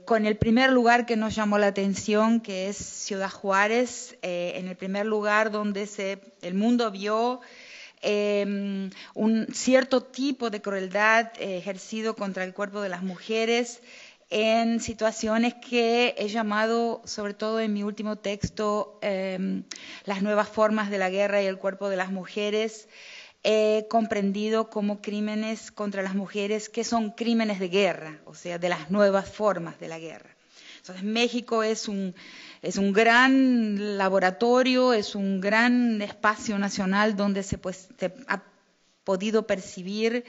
con el primer lugar que nos llamó la atención, que es Ciudad Juárez, en el primer lugar donde el mundo vio un cierto tipo de crueldad ejercido contra el cuerpo de las mujeres, en situaciones que he llamado, sobre todo en mi último texto, las nuevas formas de la guerra y el cuerpo de las mujeres. He comprendido como crímenes contra las mujeres que son crímenes de guerra, o sea, de las nuevas formas de la guerra. Entonces, México es un gran laboratorio, es un gran espacio nacional donde se ha podido percibir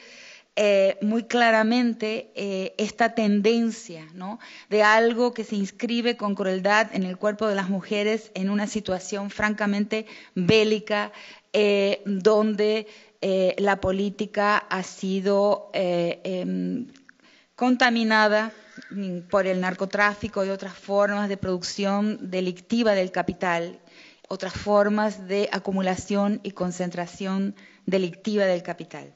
muy claramente esta tendencia, ¿no?, de algo que se inscribe con crueldad en el cuerpo de las mujeres en una situación francamente bélica, donde la política ha sido contaminada por el narcotráfico y otras formas de producción delictiva del capital, otras formas de acumulación y concentración delictiva del capital.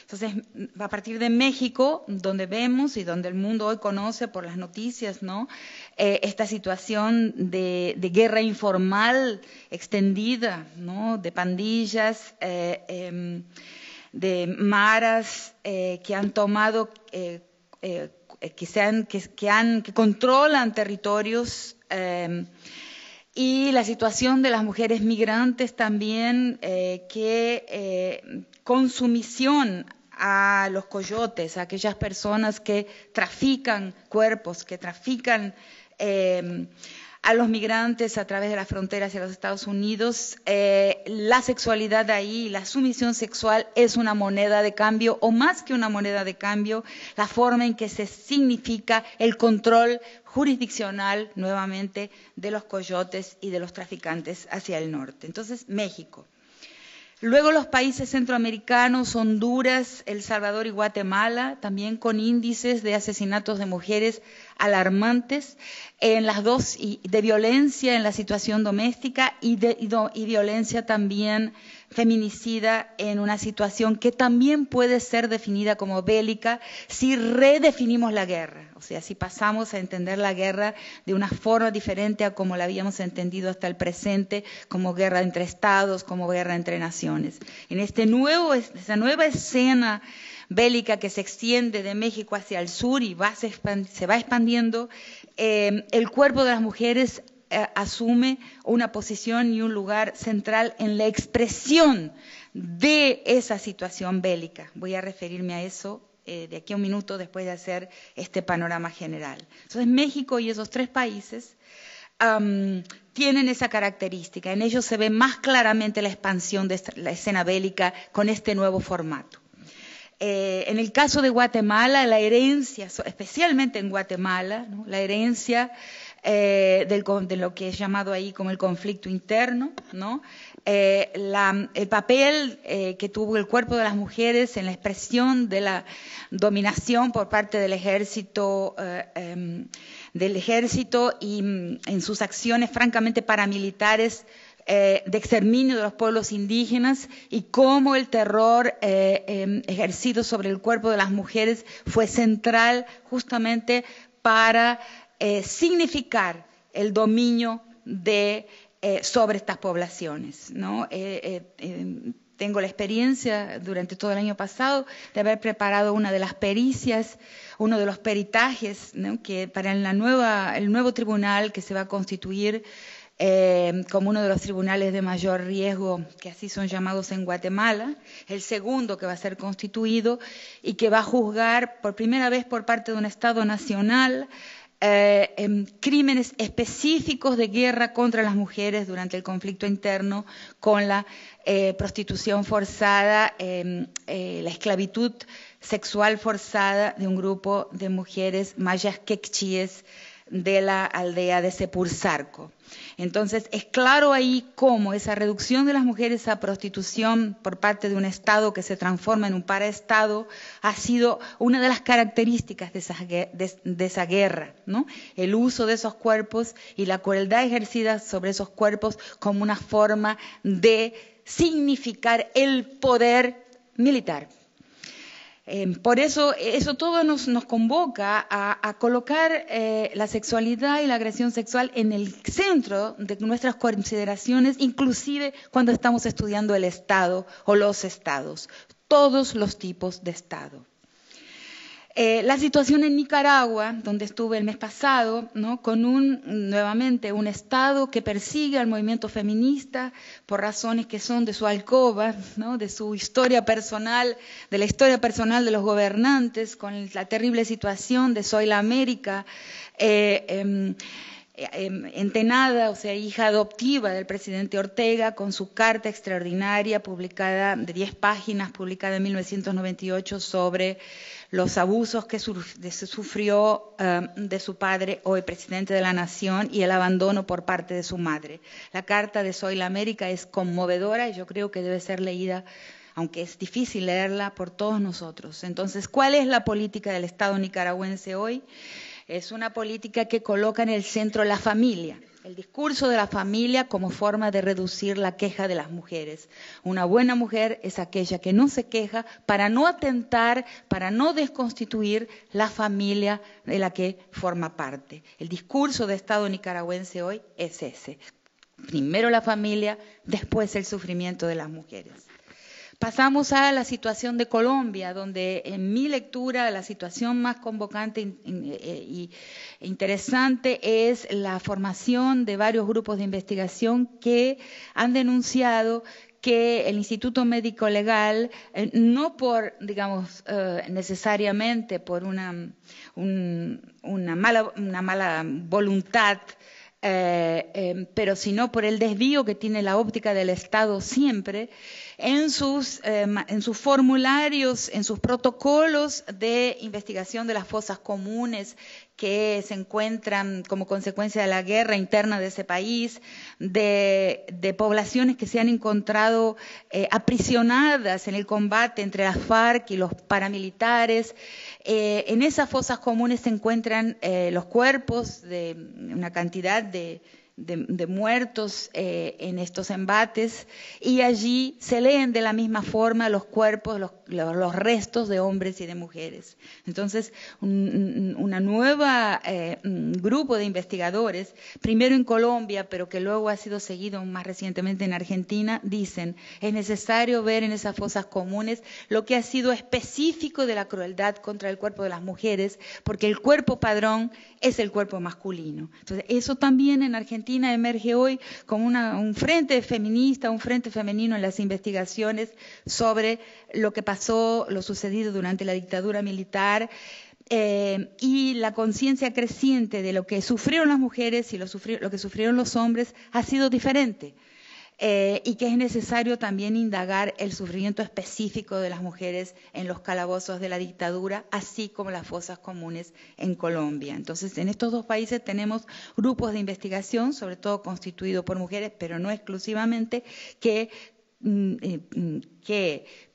Entonces, a partir de México, donde vemos y donde el mundo hoy conoce por las noticias, ¿no?, esta situación de guerra informal extendida, ¿no?, de pandillas, de maras que han tomado, que controlan territorios, y la situación de las mujeres migrantes también, con sumisión a los coyotes, a aquellas personas que trafican cuerpos, que trafican a los migrantes a través de la frontera hacia los Estados Unidos, la sexualidad ahí, la sumisión sexual es una moneda de cambio, o más que una moneda de cambio, la forma en que se significa el control jurisdiccional, nuevamente, de los coyotes y de los traficantes hacia el norte. Entonces, México. Luego los países centroamericanos, Honduras, El Salvador y Guatemala, también con índices de asesinatos de mujeres alarmantes, en las dos, y de violencia en la situación doméstica y violencia también feminicida en una situación que también puede ser definida como bélica si redefinimos la guerra, o sea, si pasamos a entender la guerra de una forma diferente a como la habíamos entendido hasta el presente, como guerra entre estados, como guerra entre naciones. En esta nueva escena bélica que se extiende de México hacia el sur y se va expandiendo, el cuerpo de las mujeres asume una posición y un lugar central en la expresión de esa situación bélica. Voy a referirme a eso de aquí a un minuto después de hacer este panorama general. Entonces, México y esos 3 países tienen esa característica. En ellos se ve más claramente la expansión de la escena bélica con este nuevo formato. En el caso de Guatemala, la herencia, especialmente en Guatemala, ¿no?, la herencia de lo que es llamado ahí como el conflicto interno, ¿no? El papel que tuvo el cuerpo de las mujeres en la expresión de la dominación por parte del ejército y en sus acciones francamente paramilitares de exterminio de los pueblos indígenas, y cómo el terror ejercido sobre el cuerpo de las mujeres fue central justamente para significar el dominio sobre estas poblaciones, ¿no? Tengo la experiencia durante todo el año pasado de haber preparado una de las pericias, uno de los peritajes, ¿no?, que para el nuevo tribunal que se va a constituir como uno de los tribunales de mayor riesgo, que así son llamados en Guatemala, el segundo que va a ser constituido y que va a juzgar por primera vez por parte de un Estado nacional crímenes específicos de guerra contra las mujeres durante el conflicto interno, con la prostitución forzada, la esclavitud sexual forzada de un grupo de mujeres mayas quechíes de la aldea de Sepurzarco. Entonces, es claro ahí cómo esa reducción de las mujeres a prostitución por parte de un Estado que se transforma en un paraestado ha sido una de las características de esa guerra, ¿no? El uso de esos cuerpos y la crueldad ejercida sobre esos cuerpos como una forma de significar el poder militar. Por eso todo nos convoca a colocar la sexualidad y la agresión sexual en el centro de nuestras consideraciones, inclusive cuando estamos estudiando el Estado o los Estados, todos los tipos de Estado. La situación en Nicaragua, donde estuve el mes pasado, ¿no?, con nuevamente un Estado que persigue al movimiento feminista por razones que son de su alcoba, ¿no?, de su historia personal, de la historia personal de los gobernantes, con la terrible situación de Soy la América, entenada, o sea, hija adoptiva del presidente Ortega, con su carta extraordinaria publicada de 10 páginas, publicada en 1998, sobre los abusos que se sufrió de su padre, hoy presidente de la Nación, y el abandono por parte de su madre. La carta de Soy la América es conmovedora y yo creo que debe ser leída, aunque es difícil leerla, por todos nosotros. Entonces, ¿cuál es la política del Estado nicaragüense hoy? Es una política que coloca en el centro la familia, el discurso de la familia como forma de reducir la queja de las mujeres. Una buena mujer es aquella que no se queja para no atentar, para no desconstituir la familia de la que forma parte. El discurso de Estado nicaragüense hoy es ese. Primero la familia, después el sufrimiento de las mujeres. Pasamos a la situación de Colombia, donde en mi lectura la situación más convocante e interesante es la formación de varios grupos de investigación que han denunciado que el Instituto Médico Legal, no por, digamos, necesariamente por una mala voluntad, pero sino por el desvío que tiene la óptica del Estado siempre, en sus formularios, en sus protocolos de investigación de las fosas comunes que se encuentran como consecuencia de la guerra interna de ese país, de poblaciones que se han encontrado aprisionadas en el combate entre las FARC y los paramilitares. En esas fosas comunes se encuentran los cuerpos de una cantidad de muertos en estos embates, y allí se leen de la misma forma los cuerpos, los restos de hombres y de mujeres. Entonces, una nueva grupo de investigadores, primero en Colombia, pero que luego ha sido seguido más recientemente en Argentina, dicen: es necesario ver en esas fosas comunes lo que ha sido específico de la crueldad contra el cuerpo de las mujeres, porque el cuerpo padrón es el cuerpo masculino. Entonces, eso también en Argentina emerge hoy como un frente feminista, un frente femenino en las investigaciones sobre lo que pasó, lo sucedido durante la dictadura militar, y la conciencia creciente de lo que sufrieron las mujeres y lo que sufrieron los hombres ha sido diferente. Y que es necesario también indagar el sufrimiento específico de las mujeres en los calabozos de la dictadura, así como las fosas comunes en Colombia. Entonces, en estos dos países tenemos grupos de investigación, sobre todo constituidos por mujeres, pero no exclusivamente, que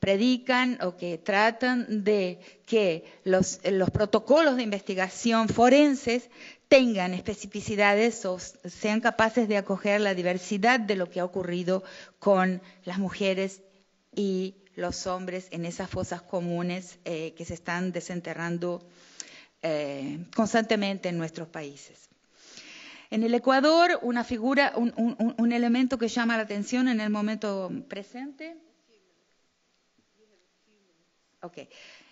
predican o que tratan de que los protocolos de investigación forenses tengan especificidades o sean capaces de acoger la diversidad de lo que ha ocurrido con las mujeres y los hombres en esas fosas comunes que se están desenterrando constantemente en nuestros países. En el Ecuador, una figura, un elemento que llama la atención en el momento presente,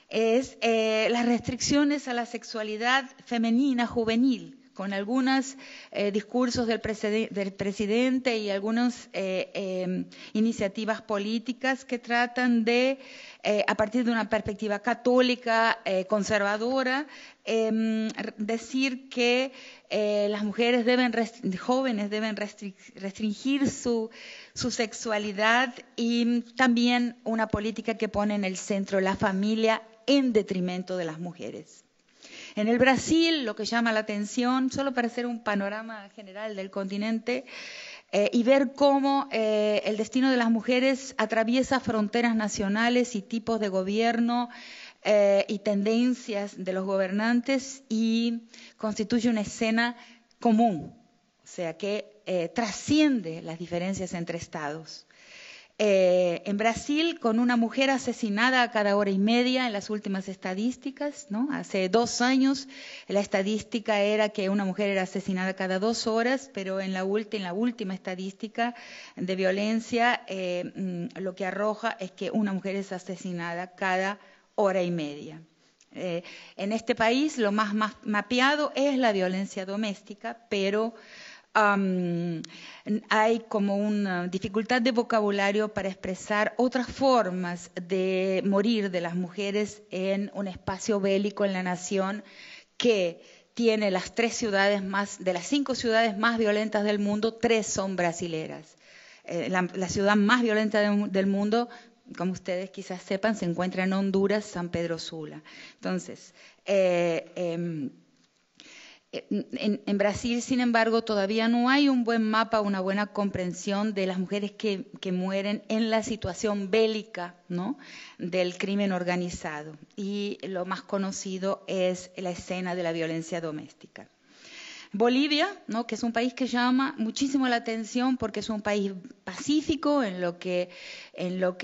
es las restricciones a la sexualidad femenina juvenil, con algunos discursos del presidente y algunas iniciativas políticas que tratan de, a partir de una perspectiva católica conservadora, decir que las mujeres jóvenes deben restringir su sexualidad, y también una política que pone en el centro la familia en detrimento de las mujeres. En el Brasil, lo que llama la atención, solo para hacer un panorama general del continente, y ver cómo el destino de las mujeres atraviesa fronteras nacionales y tipos de gobierno y tendencias de los gobernantes, y constituye una escena común, o sea que trasciende las diferencias entre estados. En Brasil, con una mujer asesinada a cada hora y media en las últimas estadísticas, ¿no? Hace 2 años la estadística era que una mujer era asesinada cada 2 horas, pero en la última estadística de violencia lo que arroja es que una mujer es asesinada cada hora y media. En este país lo más mapeado es la violencia doméstica, pero hay como una dificultad de vocabulario para expresar otras formas de morir de las mujeres en un espacio bélico en la nación que tiene las 3 ciudades de las 5 ciudades más violentas del mundo, 3 son brasileras. La ciudad más violenta del mundo, como ustedes quizás sepan, se encuentra en Honduras, San Pedro Sula. Entonces, en Brasil, sin embargo, todavía no hay un buen mapa, una buena comprensión de las mujeres que mueren en la situación bélica, ¿no?, del crimen organizado. Y lo más conocido es la escena de la violencia doméstica. Bolivia, ¿no?, que es un país que llama muchísimo la atención porque es un país pacífico en lo que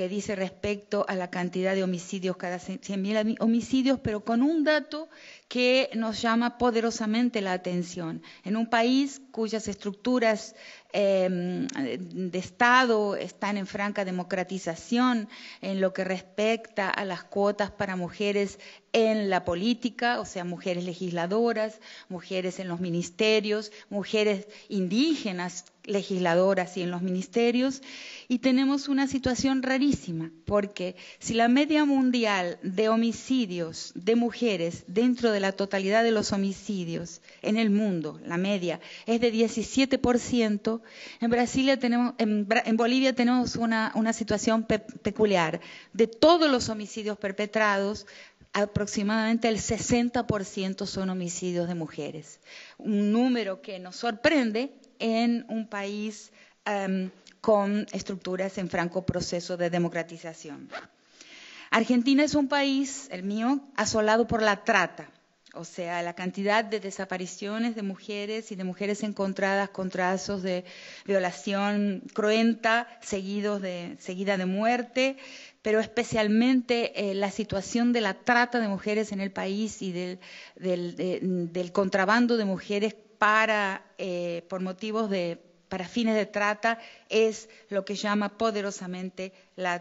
dice respecto a la cantidad de homicidios, cada 100.000 homicidios, pero con un dato que nos llama poderosamente la atención. En un país cuyas estructuras de Estado están en franca democratización en lo que respecta a las cuotas para mujeres en la política, o sea, mujeres legisladoras, mujeres en los ministerios, mujeres indígenas legisladoras y en los ministerios, y tenemos una situación rarísima, porque si la media mundial de homicidios de mujeres dentro de la totalidad de los homicidios en el mundo, la media es de 17%, en Bolivia tenemos una situación peculiar. De todos los homicidios perpetrados, aproximadamente el 60% son homicidios de mujeres. Un número que nos sorprende en un país con estructuras en franco proceso de democratización. Argentina es un país, el mío, asolado por la trata, O sea, la cantidad de desapariciones de mujeres y de mujeres encontradas con trazos de violación cruenta, seguida de muerte, pero especialmente la situación de la trata de mujeres en el país y del contrabando de mujeres por motivos para fines de trata es lo que llama poderosamente la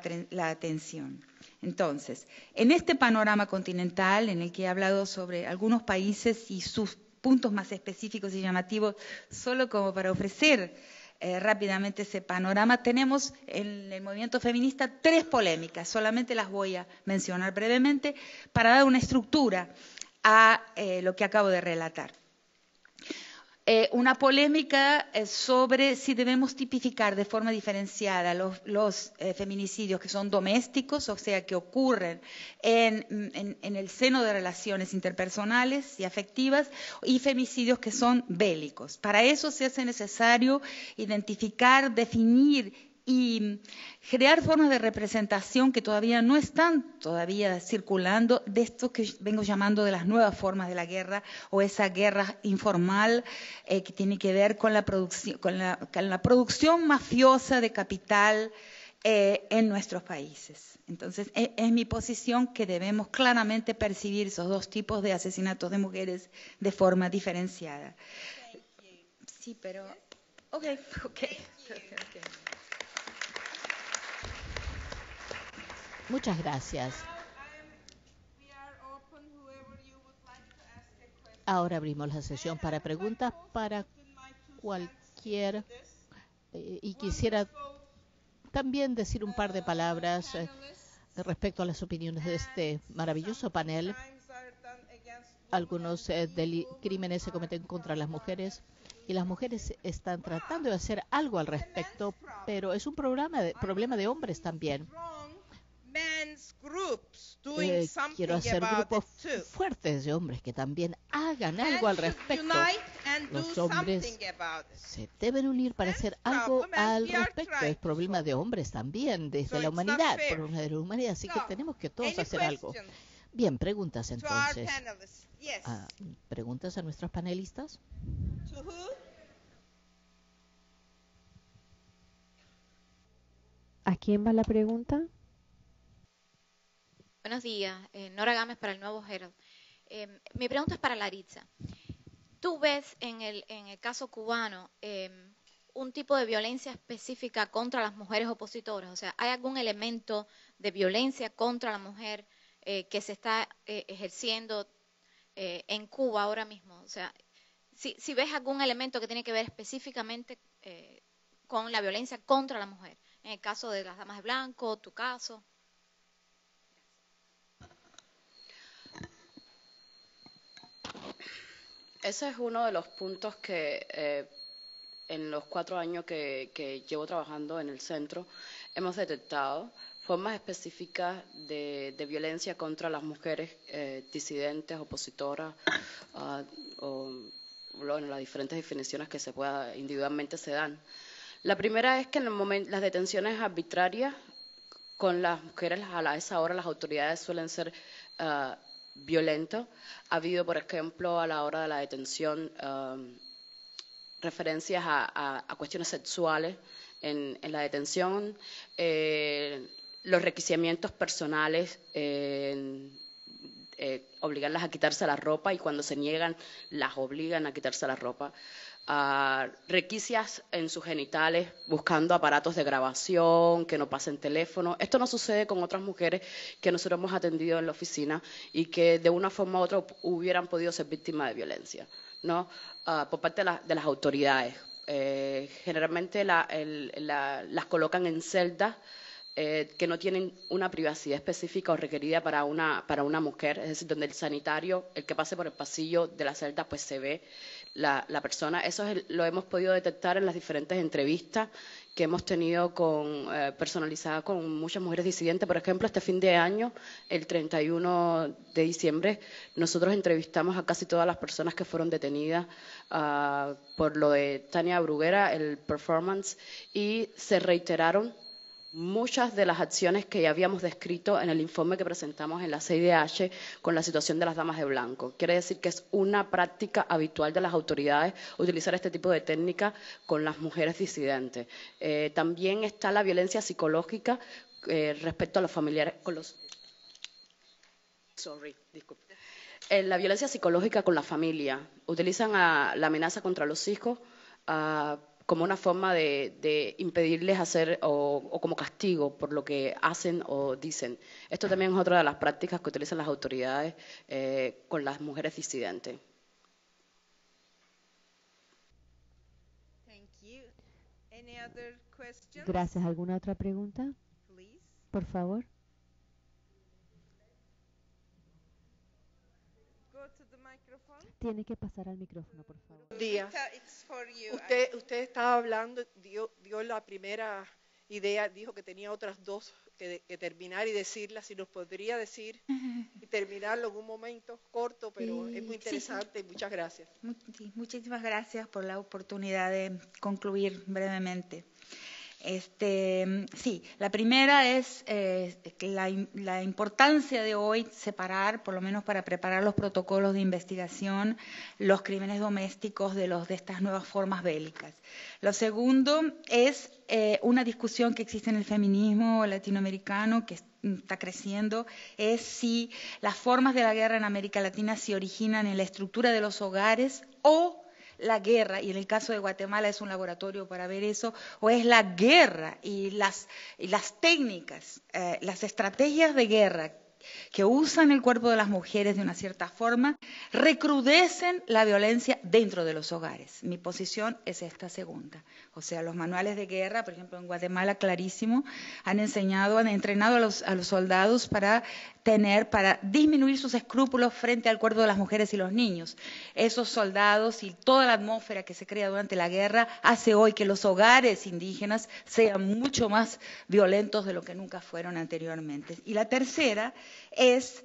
atención. Entonces, en este panorama continental en el que he hablado sobre algunos países y sus puntos más específicos y llamativos, solo como para ofrecer rápidamente ese panorama, tenemos en el movimiento feminista 3 polémicas, solamente las voy a mencionar brevemente para dar una estructura a lo que acabo de relatar. Una polémica sobre si debemos tipificar de forma diferenciada los feminicidios que son domésticos, o sea, que ocurren en el seno de relaciones interpersonales y afectivas, y femicidios que son bélicos. Para eso se hace necesario identificar, definir y crear formas de representación que todavía no están circulando, de esto que vengo llamando de las nuevas formas de la guerra, o esa guerra informal que tiene que ver con la producción mafiosa de capital en nuestros países. Entonces, es mi posición que debemos claramente percibir esos 2 tipos de asesinatos de mujeres de forma diferenciada. Sí, pero... Okay. Muchas gracias. Ahora abrimos la sesión para preguntas para cualquier y quisiera también decir un par de palabras respecto a las opiniones de este maravilloso panel. Algunos crímenes se cometen contra las mujeres y las mujeres están tratando de hacer algo al respecto, pero es un problema de hombres también. Quiero hacer grupos fuertes de hombres que también hagan algo al respecto. Los hombres se deben unir para hacer algo al respecto. Es problema de hombres también, desde la humanidad, problema de la humanidad, así que tenemos que todos hacer algo. Bien, preguntas entonces. ¿Preguntas a nuestros panelistas? ¿A quién va la pregunta? Buenos días, Nora Gámez para el Nuevo Herald. Mi pregunta es para Laritza. ¿Tú ves en el caso cubano un tipo de violencia específica contra las mujeres opositoras? O sea, ¿hay algún elemento de violencia contra la mujer que se está ejerciendo en Cuba ahora mismo? O sea, si ves algún elemento que tiene que ver específicamente con la violencia contra la mujer, en el caso de las damas de blanco, tu caso. Ese es uno de los puntos que en los 4 años que llevo trabajando en el centro hemos detectado formas específicas de violencia contra las mujeres disidentes, opositoras, o bueno, las diferentes definiciones que individualmente se dan. La primera es que en el momento las detenciones arbitrarias con las mujeres a esa hora las autoridades suelen ser violentos. Ha habido, por ejemplo, a la hora de la detención referencias a cuestiones sexuales en la detención, los requisimientos personales, obligarlas a quitarse la ropa y cuando se niegan las obligan a quitarse la ropa. Requisias en sus genitales buscando aparatos de grabación, que no pasen teléfono. Esto no sucede con otras mujeres que nosotros hemos atendido en la oficina y que de una forma u otra hubieran podido ser víctimas de violencia, ¿no? Por parte de las autoridades. Generalmente las colocan en celdas que no tienen una privacidad específica o requerida para una mujer, es decir, donde el sanitario, el que pase por el pasillo de la celda, pues se ve la persona. Eso lo hemos podido detectar en las diferentes entrevistas que hemos tenido personalizadas con muchas mujeres disidentes. Por ejemplo, este fin de año, el 31 de diciembre, nosotros entrevistamos a casi todas las personas que fueron detenidas por lo de Tania Bruguera, el performance, y se reiteraron muchas de las acciones que ya habíamos descrito en el informe que presentamos en la CIDH con la situación de las damas de blanco. Quiere decir que es una práctica habitual de las autoridades utilizar este tipo de técnica con las mujeres disidentes. También está la violencia psicológica respecto a los familiares, la violencia psicológica con la familia. Utilizan la amenaza contra los hijos como una forma de impedirles hacer o como castigo por lo que hacen o dicen. Esto también es otra de las prácticas que utilizan las autoridades con las mujeres disidentes. Gracias. ¿Alguna otra pregunta? Por favor. Tiene que pasar al micrófono, por favor. Buenos días. Usted estaba hablando, dio la primera idea, dijo que tenía otras dos que terminar y decirlas. Si nos podría decir y terminarlo en un momento corto, pero es muy interesante. Sí. Muchas gracias. Sí, muchísimas gracias por la oportunidad de concluir brevemente. Sí, la primera es la importancia de hoy separar, por lo menos para preparar los protocolos de investigación, los crímenes domésticos de estas nuevas formas bélicas. Lo segundo es una discusión que existe en el feminismo latinoamericano que está creciendo, es si las formas de la guerra en América Latina se originan en la estructura de los hogares o la guerra, y en el caso de Guatemala es un laboratorio para ver eso, o es la guerra y las técnicas, las estrategias de guerra que usan el cuerpo de las mujeres de una cierta forma, recrudecen la violencia dentro de los hogares. Mi posición es esta segunda. O sea, los manuales de guerra, por ejemplo, en Guatemala, clarísimo, han entrenado a los soldados para disminuir sus escrúpulos frente al cuerpo de las mujeres y los niños. Esos soldados y toda la atmósfera que se crea durante la guerra hace hoy que los hogares indígenas sean mucho más violentos de lo que nunca fueron anteriormente. Y la tercera es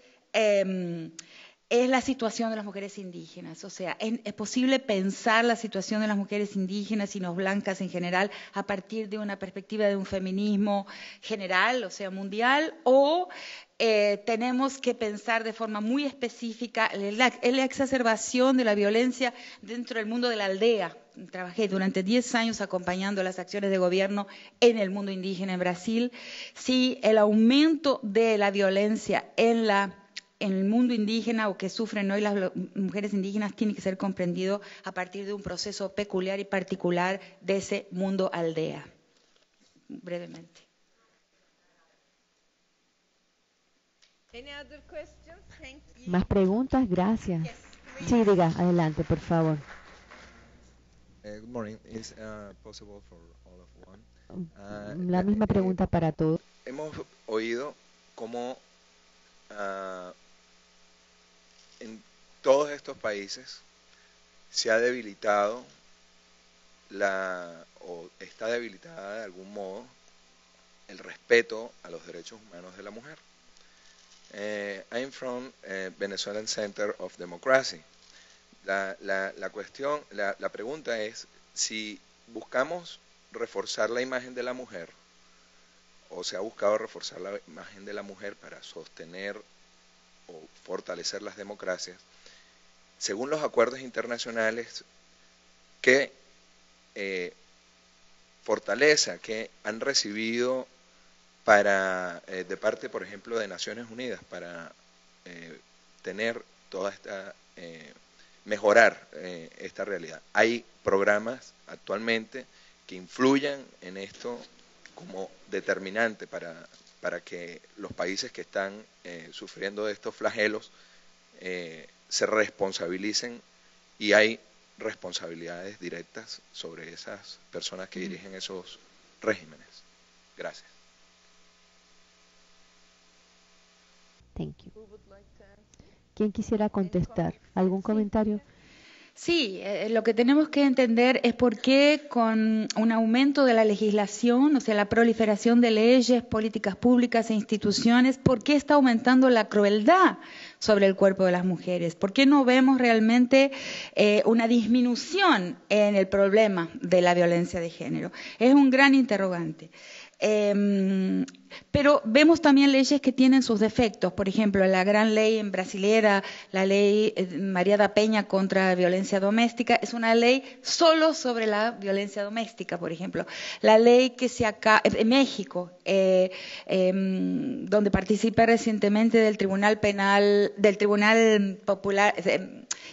la situación de las mujeres indígenas. O sea, es posible pensar la situación de las mujeres indígenas y no blancas en general a partir de una perspectiva de un feminismo general, o sea, mundial, o tenemos que pensar de forma muy específica la exacerbación de la violencia dentro del mundo de la aldea. Trabajé durante 10 años acompañando las acciones de gobierno en el mundo indígena en Brasil. Sí, el aumento de la violencia en el mundo indígena o que sufren hoy las mujeres indígenas tiene que ser comprendido a partir de un proceso peculiar y particular de ese mundo aldea. Brevemente. ¿Más preguntas? Gracias. Sí, diga, adelante, por favor. Good morning. Is possible for all of one? La misma pregunta para todos. Hemos oído cómo en todos estos países se ha debilitado o está debilitada de algún modo el respeto a los derechos humanos de la mujer. I'm from Venezuelan Center of Democracy. La pregunta es si buscamos reforzar la imagen de la mujer o se ha buscado reforzar la imagen de la mujer para sostener o fortalecer las democracias, según los acuerdos internacionales, ¿qué fortaleza que han recibido de parte, por ejemplo, de Naciones Unidas para tener toda esta, mejorar esta realidad? ¿Hay programas actualmente que influyan en esto como determinante para que los países que están sufriendo de estos flagelos se responsabilicen y hay responsabilidades directas sobre esas personas que dirigen esos regímenes? Gracias. Thank you. ¿Quién quisiera contestar? ¿Algún comentario? Sí, lo que tenemos que entender es por qué con un aumento de la legislación, o sea, la proliferación de leyes, políticas públicas e instituciones, ¿por qué está aumentando la crueldad sobre el cuerpo de las mujeres? ¿Por qué no vemos realmente una disminución en el problema de la violencia de género? Es un gran interrogante. Pero vemos también leyes que tienen sus defectos. Por ejemplo, la gran ley brasilera, la ley María da Peña contra la violencia doméstica, es una ley solo sobre la violencia doméstica, por ejemplo. La ley que se acá en México, donde participé recientemente del Tribunal Penal, del Tribunal Popular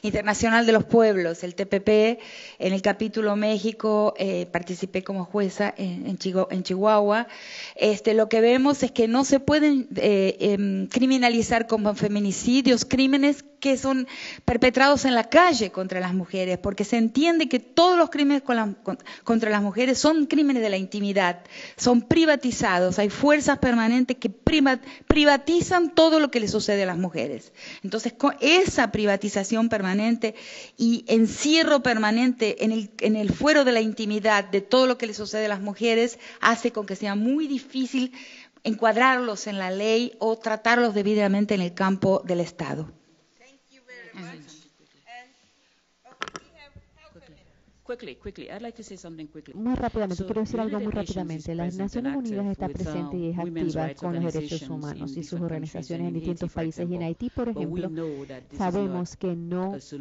Internacional de los Pueblos, el TPP, en el capítulo México, participé como jueza en Chihuahua. Lo que vemos es que no se pueden criminalizar como feminicidios crímenes que son perpetrados en la calle contra las mujeres, porque se entiende que todos los crímenes contra las mujeres son crímenes de la intimidad, son privatizados, hay fuerzas permanentes que privatizan todo lo que le sucede a las mujeres. Entonces, con esa privatización permanente y encierro permanente en el fuero de la intimidad de todo lo que le sucede a las mujeres, hace con que sea muy difícil encuadrarlos en la ley o tratarlos debidamente en el campo del Estado. Quickly. I'd like to say something quickly. Muy rápidamente, quiero decir algo muy rápidamente. Las Naciones Unidas está presente y es activa con los derechos humanos y sus organizaciones en distintos países. Y en Haití, por ejemplo, sabemos que no es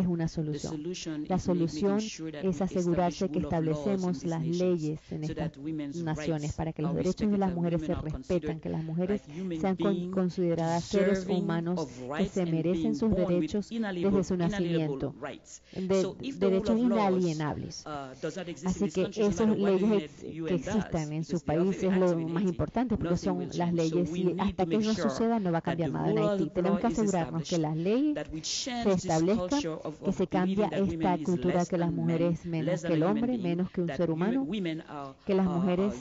una solución. La solución es asegurarse que establecemos las leyes en estas naciones para que los derechos de las mujeres se respetan, que las mujeres sean consideradas seres humanos que se merecen sus derechos desde su nacimiento, derechos inalienables. Así que esas leyes que existan en su país es lo más importante, porque son las leyes y hasta que no suceda no va a cambiar nada en Haití. Tenemos que asegurarnos que las leyes se establezcan, que se cambia esta cultura que las mujeres menos que el hombre, menos que un ser humano, que las mujeres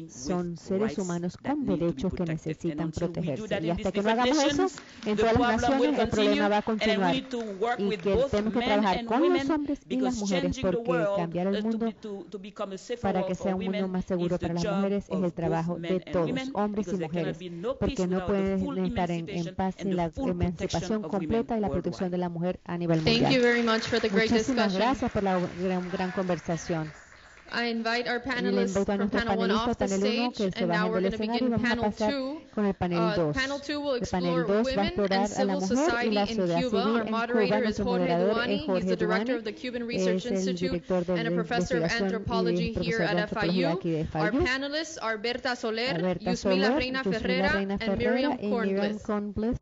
son seres humanos con derechos que necesitan protegerse. Y hasta que no hagamos eso, en todas las naciones el problema va a continuar y que tenemos que trabajar con los hombres y las mujeres, porque cambiar el mundo para que sea un mundo más seguro para las mujeres es el trabajo de todos, hombres y mujeres, porque no pueden estar en paz sin la emancipación completa y la protección de la mujer a nivel mundial. Muchísimas gracias por la gran conversación. I invite our Le panelists invito a from nuestros panel 1 panelistas, off the panel 1, stage, que se and now bajen we're del going to escenario y begin vamos a panel pasar 2. con el panel 2. Panel 2 will El panel explore 2 va a women explorar and a la civil mujer y society la in sociedad Cuba. civil Our en Cuba. moderator is Nuestro Jorge moderador Duani. es He's Jorge the director Duani, of the Cuban Research es el Institute director de and a professor of investigación y anthropology profesor here de at antropología FIU. aquí de Our FIU. panelists are Berta Soler, Alberta Yusmila Soler, Reina Yusmila Ferrera, Reina and Ferrera Miriam y Miriam Kornbliss. Kornbliss.